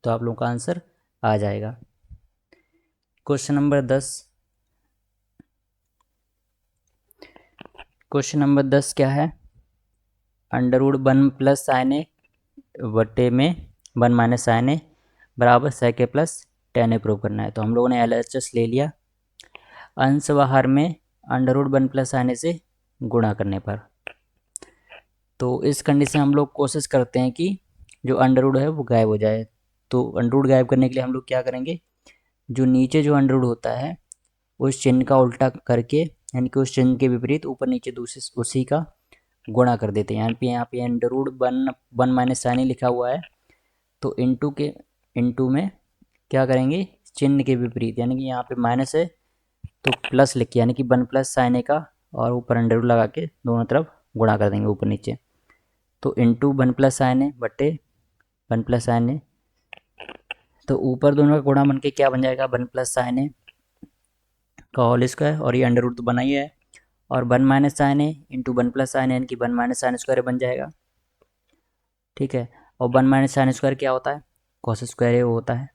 तो आप लोगों का आंसर आ जाएगा। क्वेश्चन नंबर 10, क्वेश्चन नंबर 10 क्या है? Under root one plus sine A बटे में 1 माइनस साइन ए बराबर sec A plus tan A prove करना है। तो हम लोगों ने LHS ले लिया। अंश बाहर में under root one plus sine A से गुणा करने पर, तो इस कंडीशन हम लोग कोशिश करते हैं कि जो अंडर रूट है वो गायब हो जाए। तो अंडर रूट गायब करने के लिए हम लोग क्या करेंगे, जो नीचे जो अंडर रूट होता है उस चिन्ह का उल्टा करके, यानी कि उस चिन्ह के विपरीत ऊपर नीचे दूसरे उसी का गुणा कर देते हैं। यहाँ पे under root one minus sine लिखा हुआ है, तो इंटू में क्या करेंगे, चिन्ह के विपरीत, यानी कि यहाँ पे माइनस है तो प्लस लिख के, यानी कि 1 प्लस साइन ए का, और ऊपर अंडर रूट लगा के दोनों तरफ गुणा कर देंगे ऊपर नीचे। तो इंटू 1 प्लस साइन ए बटे 1 प्लस साइन ए, तो ऊपर दोनों का गुणा बन के क्या बन जाएगा? 1 प्लस साइन ए का होल स्क्वायर, और ये अंडर रूट तो बना ही है, और 1 माइनस साइन ए इंटू 1 प्लस साइन ए, यानी कि 1 माइनस साइन स्क्वायर बन जाएगा। ठीक है, और 1 माइनस साइन स्क्वायर क्या होता है? कॉस स्क्वायर ए होता है।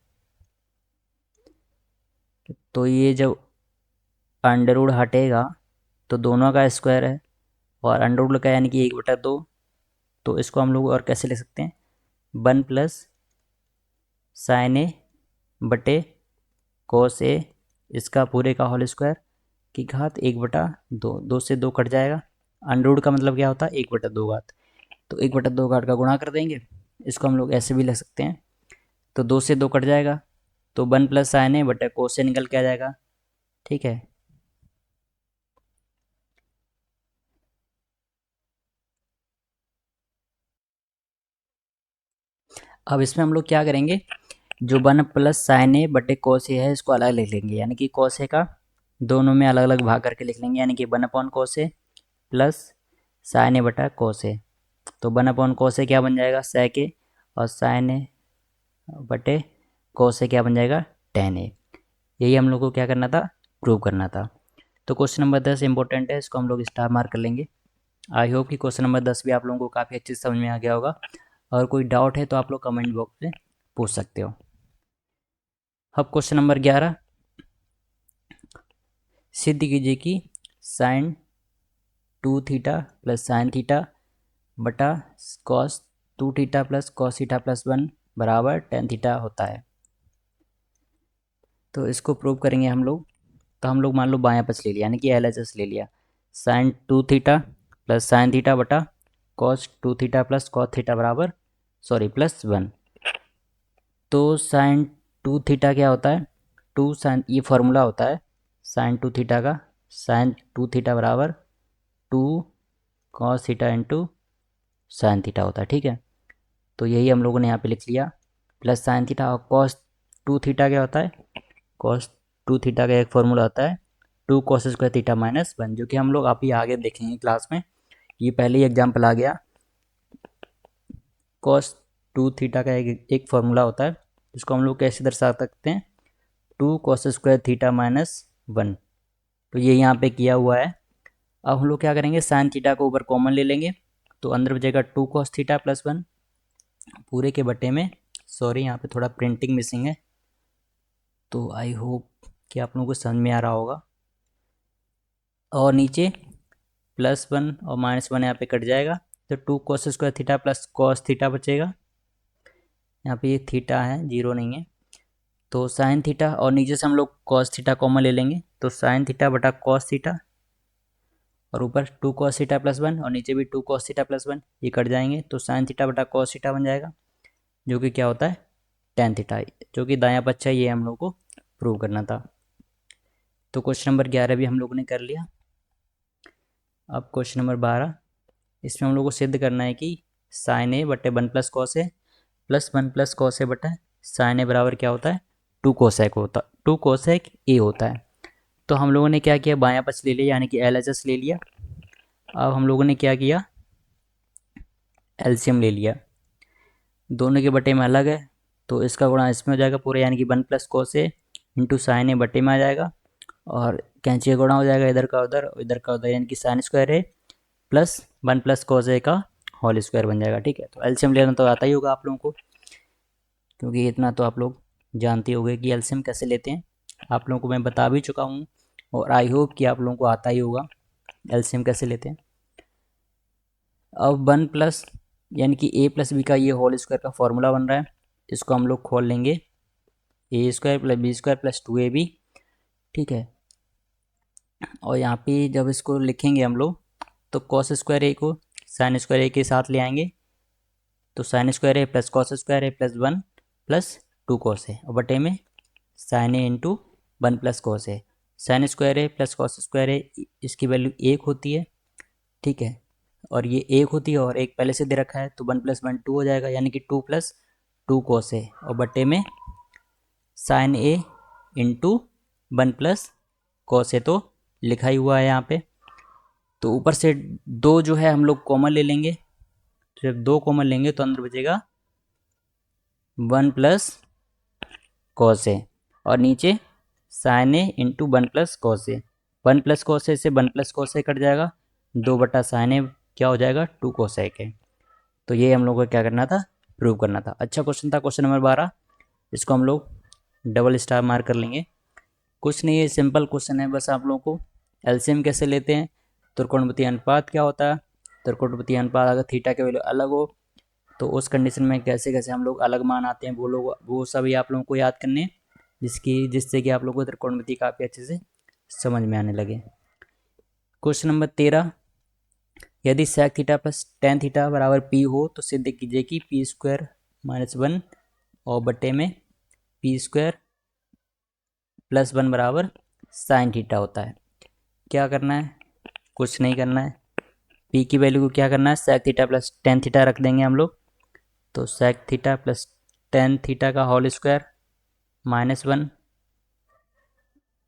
तो ये जब अंडर रूट हटेगा तो दोनों का स्क्वायर है, और अंडर रूट का यानी कि 1/2, तो इसको हम लोग और कैसे लिख सकते हैं, 1 प्लस साइन ए बटे कोस ए इसका पूरे का होल स्क्वायर की घात 1/2, 2 से 2 कट जाएगा। अंडर का मतलब क्या होता है, 1/2 घात, तो 1/2 घात का गुणा कर देंगे। इसको हम लोग ऐसे भी लिख सकते हैं, तो 2 से 2 कट जाएगा, तो 1 प्लस साइन ए बटे कोस ए निकल के आ जाएगा। ठीक है, अब इसमें हम लोग क्या करेंगे, जो 1 प्लस साइन ए बटे कोस ए है इसको अलग लिख लेंगे, यानी कि कोस ए का दोनों में अलग अलग भाग करके लिख लेंगे, यानी कि 1 अपॉन कोस ए प्लस साइन ए बटा कोस ए। तो 1 अपॉन कोस ए क्या बन जाएगा, सेक ए, और साइन ए बटे कोस ए क्या बन जाएगा, टेन ए। यही हम लोग को क्या करना था, प्रूव करना था। तो क्वेश्चन नंबर 10 इंपॉर्टेंट है, इसको हम लोग स्टार मार्क कर लेंगे। आई होप कि क्वेश्चन नंबर 10 भी आप लोगों को काफ़ी अच्छे से समझ में आ गया होगा। और कोई डाउट है तो आप लोग कमेंट बॉक्स में पूछ सकते हो। अब क्वेश्चन नंबर 11, सिद्ध कीजिए कि sine 2 theta plus sine theta बटा cos 2 theta plus cos theta plus 1 बराबर टेन थीटा होता है। तो इसको प्रूव करेंगे हम लोग। तो हम लोग मान लो बायां पक्ष ले लिया, यानी कि LHS ले लिया, sine 2 theta plus sine theta बटा cos 2 theta plus cos theta बराबर प्लस 1। तो साइन 2 थीटा क्या होता है, 2 साइन, ये फॉर्मूला होता है साइन 2 थीटा का, साइन 2 थीटा बराबर 2 cos theta into sine theta होता है। ठीक है, तो यही हम लोगों ने यहाँ पे लिख लिया, प्लस साइन थीटा। और कॉस 2 थीटा क्या होता है, कॉस 2 थीटा का एक फॉर्मूला होता है 2 कॉस स्क्वायर थीटा माइनस 1, जो कि हम लोग अभी आगे देखेंगे क्लास में। ये पहले ही एग्जाम्पल आ गया। कॉस 2 थीटा का एक फॉर्मूला होता है, इसको हम लोग कैसे दर्शा सकते हैं, 2 कॉस स्क्वायर थीटा माइनस 1। तो ये यहाँ पे किया हुआ है। अब हम लोग क्या करेंगे, साइन थीटा को ऊपर कॉमन ले लेंगे, तो अंदर बचेगा 2 कॉस थीटा प्लस 1 पूरे के बटे में, सॉरी यहाँ पे थोड़ा प्रिंटिंग मिसिंग है, तो आई होप कि आप लोगों को समझ में आ रहा होगा। और नीचे प्लस 1 और माइनस 1 यहाँ पे कट जाएगा, तो 2 cos square theta plus cos theta बचेगा। यहाँ पे ये थीटा है, जीरो नहीं है, तो साइन थीटा, और नीचे से हम लोग कॉस थीटा कॉमन ले लेंगे, तो साइन थीटा बटा कॉस थीटा, और ऊपर 2 कॉस थीटा प्लस 1 और नीचे भी 2 कॉस थीटा प्लस 1, ये कट जाएंगे, तो साइन थीटा बटा कॉस थीटा बन जाएगा, जो कि क्या होता है, टेन थीटा, जो कि दायां पक्ष है। ये हम लोग को प्रूव करना था। तो क्वेश्चन नंबर 11 भी हम लोगों ने कर लिया। अब क्वेश्चन नंबर 12, इसमें हम लोग को सिद्ध करना है कि साइन ए बटे 1 plus cos A plus 1 plus cos A बटा साइन ए बराबर क्या होता है, 2 कोसेक होता, 2 कोसेक ए होता है। तो हम लोगों ने क्या किया, बायां पक्ष ले लिया, यानी कि LHS ले लिया। अब हम लोगों ने क्या किया, एलसीएम ले लिया, दोनों के बटे में अलग है, तो इसका गुणा इसमें हो जाएगा पूरे, यानी कि 1 plus cos A into sine A बटे में आ जाएगा, और कैंची का गुणा हो जाएगा इधर का उधर, इधर का उधर, यानी कि sine square A plus 1 plus cos ए का होल स्क्वायर बन जाएगा। ठीक है, तो एलसीएम लेना तो आता ही होगा आप लोगों को, क्योंकि इतना तो आप लोग जानते होंगे कि एलसीएम कैसे लेते हैं, आप लोगों को मैं बता भी चुका हूँ, और आई होप कि आप लोगों को आता ही होगा एलसीएम कैसे लेते हैं। अब 1 प्लस, यानी कि ए प्लस बी का ये होल स्क्वायर का फॉर्मूला बन रहा है, इसको हम लोग खोल लेंगे, A square plus B square plus 2ab। ठीक है, और यहाँ पे जब इसको लिखेंगे हम लोग, तो कॉस स्क्वायर ए को साइन स्क्वायर ए के साथ ले आएंगे, तो sine square A plus cos square A plus 1 plus 2 cos A, और बटे में sign A into 1 plus cos A. Sine square A plus cos square ए, इसकी वैल्यू 1 होती है। ठीक है, और ये 1 होती है, और एक पहले से दे रखा है, तो 1 प्लस 1 2 हो जाएगा, यानी कि 2 प्लस 2 कॉस ए, और बटे में sign A into 1 plus cos A, तो लिखा ही हुआ है यहाँ पे। तो ऊपर से 2 जो है हम लोग कॉमन ले लेंगे, तो जब 2 कॉमन लेंगे तो अंदर बचेगा 1 प्लस कॉस ए, और नीचे sign A into 1 plus cos A. 1 plus cos A से 1 प्लस कॉस ए कट जाएगा, 2 बटा साइन ए क्या हो जाएगा, 2 कॉस ए के। तो ये हम लोग को क्या करना था, प्रूव करना था। अच्छा क्वेश्चन था क्वेश्चन नंबर 12, इसको हम लोग डबल स्टार मार्क कर लेंगे। कुछ नहीं है, सिंपल क्वेश्चन है, बस आप लोगों को एलसीएम कैसे लेते हैं, त्रिकोणमितीय अनुपात क्या होता है, त्रिकोणमितीय अनुपात अगर थीटा की वैल्यू अलग हो तो उस कंडीशन में कैसे कैसे हम लोग अलग मान आते हैं वो सभी आप लोगों को याद करने, जिससे कि आप लोगों को त्रिकोणमिति काफ़ी अच्छे से समझ में आने लगे। क्वेश्चन नंबर 13, यदि sec theta plus tan theta बराबर पी हो तो सिद्ध कीजिए कि पी स्क्वायर माइनस वन और बटे में पी स्क्वायर प्लस वन बराबर साइन थीटा होता है। क्या करना है? कुछ नहीं करना है। पी की वैल्यू को क्या करना है, sec theta plus tan theta रख देंगे हम लोग। तो sec theta plus tan theta का होल स्क्वायर माइनस वन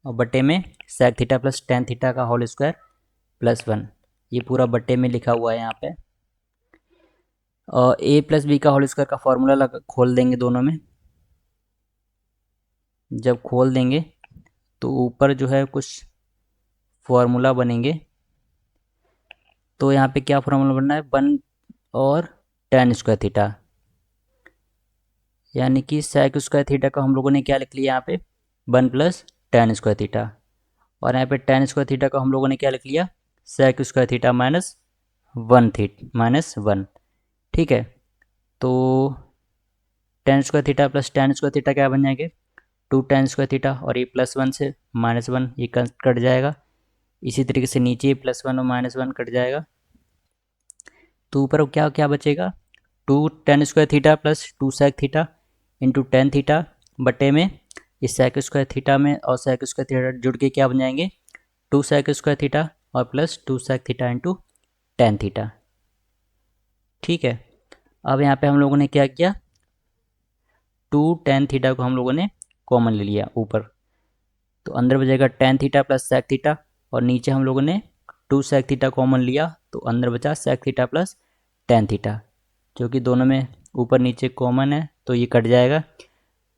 और बटे में sec theta plus tan theta का होल स्क्वायर प्लस वन, ये पूरा बटे में लिखा हुआ है यहाँ पे। और ए प्लस बी का होल स्क्वायर का फॉर्मूला खोल देंगे दोनों में। जब खोल देंगे तो ऊपर जो है कुछ फॉर्मूला बनेंगे। तो यहाँ पे क्या फॉर्मूला बनना है, वन और टेन स्क्वायर थीटा, यानी कि सेक स्क्वायर थीटा को हम लोगों ने क्या लिख लिया यहाँ पे, one plus tan square theta. और यहाँ पे टेन स्क्वायर थीटा को हम लोगों ने क्या लिख लिया, sec square theta minus one. ठीक है, तो tan square theta plus tan square theta क्या बन जाएंगे, टू टेन स्क्वायर थीटा, और ये प्लस वन से माइनस वन ये कट जाएगा। इसी तरीके से नीचे प्लस वन और माइनस वन कट जाएगा। तो ऊपर क्या क्या बचेगा, two tan square theta plus two sec theta into tan theta बटे में इस सेक स्क्वायर थीटा में और सेक स्क्वायर थीटा जुड़ के क्या बन जाएंगे, टू सेक स्क्वायर थीटा और plus two sec theta into tan theta. ठीक है, अब यहाँ पे हम लोगों ने क्या किया, टू टेन थीटा को हम लोगों ने कॉमन ले लिया ऊपर, तो अंदर बचेगा tan theta plus sec theta, और नीचे हम लोगों ने टू सेक थीटा कॉमन लिया तो अंदर बचा sec theta plus tan theta, जो कि दोनों में ऊपर नीचे कॉमन है तो ये कट जाएगा।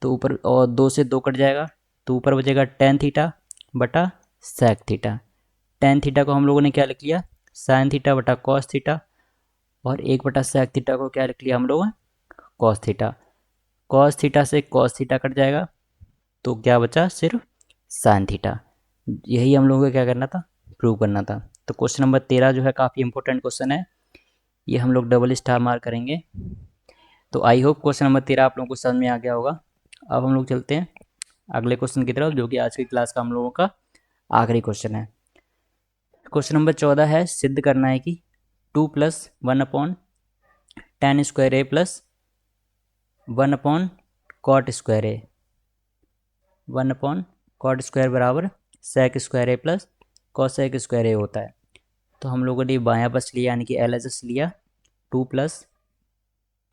तो ऊपर और दो से दो कट जाएगा, तो ऊपर बचेगा टेन थीटा बटा सेक थीटा। टेन थीटा को हम लोगों ने क्या लिख लिया, साइन थीटा बटा कॉस थीटा, और एक बटा सेक थीटा को क्या लिख लिया हम लोग, कॉस थीटा। कॉस थीटा से कॉस थीटा कट जाएगा तो क्या बचा, सिर्फ साइन थीटा। यही हम लोगों को क्या करना था, प्रूव करना था। तो क्वेश्चन नंबर 13 जो है काफ़ी इंपॉर्टेंट क्वेश्चन है, ये हम लोग डबल स्टार मार्क करेंगे। तो आई होप क्वेश्चन नंबर 13 आप लोगों को समझ में आ गया होगा। अब हम लोग चलते हैं अगले क्वेश्चन की तरफ, जो कि आज की क्लास का हम लोगों का आखिरी क्वेश्चन है। क्वेश्चन नंबर 14 है, सिद्ध करना है कि two plus one upon tan square A plus one upon cot square A, one upon cot square बराबर sec square A plus cosec square A होता है। तो हम लोगों ने बायां पक्ष लिया, यानी कि एल एच एस लिया, two plus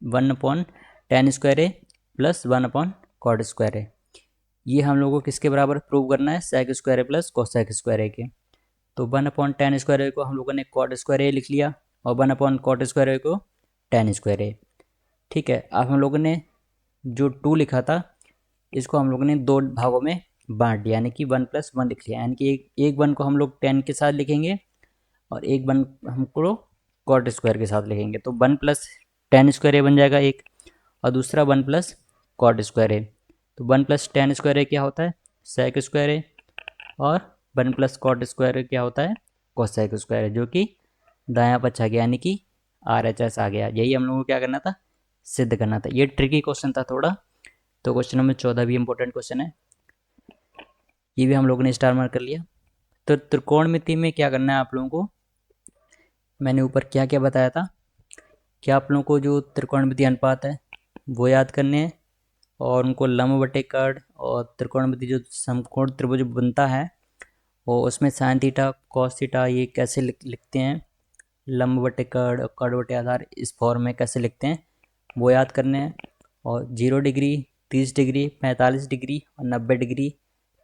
one upon tan square A plus one upon cot square A. ये हम लोगों को किसके बराबर प्रूव करना है, sec square A plus cosec square A के। तो one upon tan square A को हम लोगों ने कॉट स्क्वायर ए लिख लिया, और one upon cot square A को टेन स्क्वायर ए। ठीक है, अब हम लोगों ने जो टू लिखा था इसको हम लोगों ने दो भागों में बांट दिया, यानी कि वन प्लस वन लिख लिया, यानी कि एक वन को हम लोग टेन के साथ लिखेंगे और एक वन हमको कॉट स्क्वायर के साथ लिखेंगे। तो वन प्लस टेन स्क्वायर ए बन जाएगा एक, और दूसरा वन प्लस कॉट स्क्वायर ए। तो वन प्लस टेन स्क्वायर ए क्या होता है, सेक स्क्वायर ए, और वन प्लस कॉट स्क्वायर ए क्या होता है, कोसेक स्क्वायर ए, जो कि दायां पक्ष आ गया, यानी कि आर एच एस आ गया। यही हम लोगों को क्या करना था, सिद्ध करना था। ये ट्रिकी क्वेश्चन था थोड़ा। तो क्वेश्चन नंबर 14 भी इंपॉर्टेंट क्वेश्चन है, ये भी हम लोगों ने स्टार मार्क कर लिया। तो त्रिकोणमिति में क्या करना है आप लोगों को, मैंने ऊपर क्या क्या बताया था कि आप लोगों को जो त्रिकोणमिति अनुपात है वो याद करने हैं, और उनको लंब बटे कर्ण और त्रिकोणमिति जो समकोण त्रिभुज बनता है और उसमें साइन थीटा कॉस थीटा ये कैसे लिखते हैं, लंब बटे कर्ण और कर्ण बटे आधार इस फॉर्म में कैसे लिखते हैं वो याद करने हैं। और 0 डिग्री, 30 डिग्री, 45 डिग्री और 90 डिग्री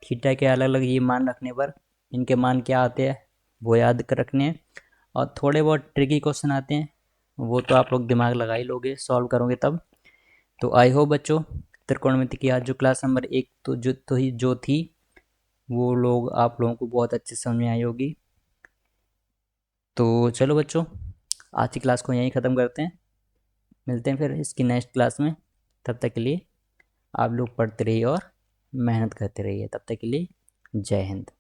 थीटा के अलग अलग ये मान रखने पर इनके मान क्या आते हैं वो याद कर रखने हैं। और थोड़े बहुत ट्रिकी क्वेश्चन आते हैं, वो तो आप लोग दिमाग लगा ही लोगे, सॉल्व करोगे तब। तो आई होप बच्चों त्रिकोणमिति की आज जो क्लास नंबर 1 जो थी वो लोग आप लोगों को बहुत अच्छे समझ में आई होगी। तो चलो बच्चों, आज की क्लास को यहीं ख़त्म करते हैं, मिलते हैं फिर इसकी नेक्स्ट क्लास में। तब तक के लिए आप लोग पढ़ते रहिए और मेहनत करते रहिए। तब तक के लिए जय हिंद।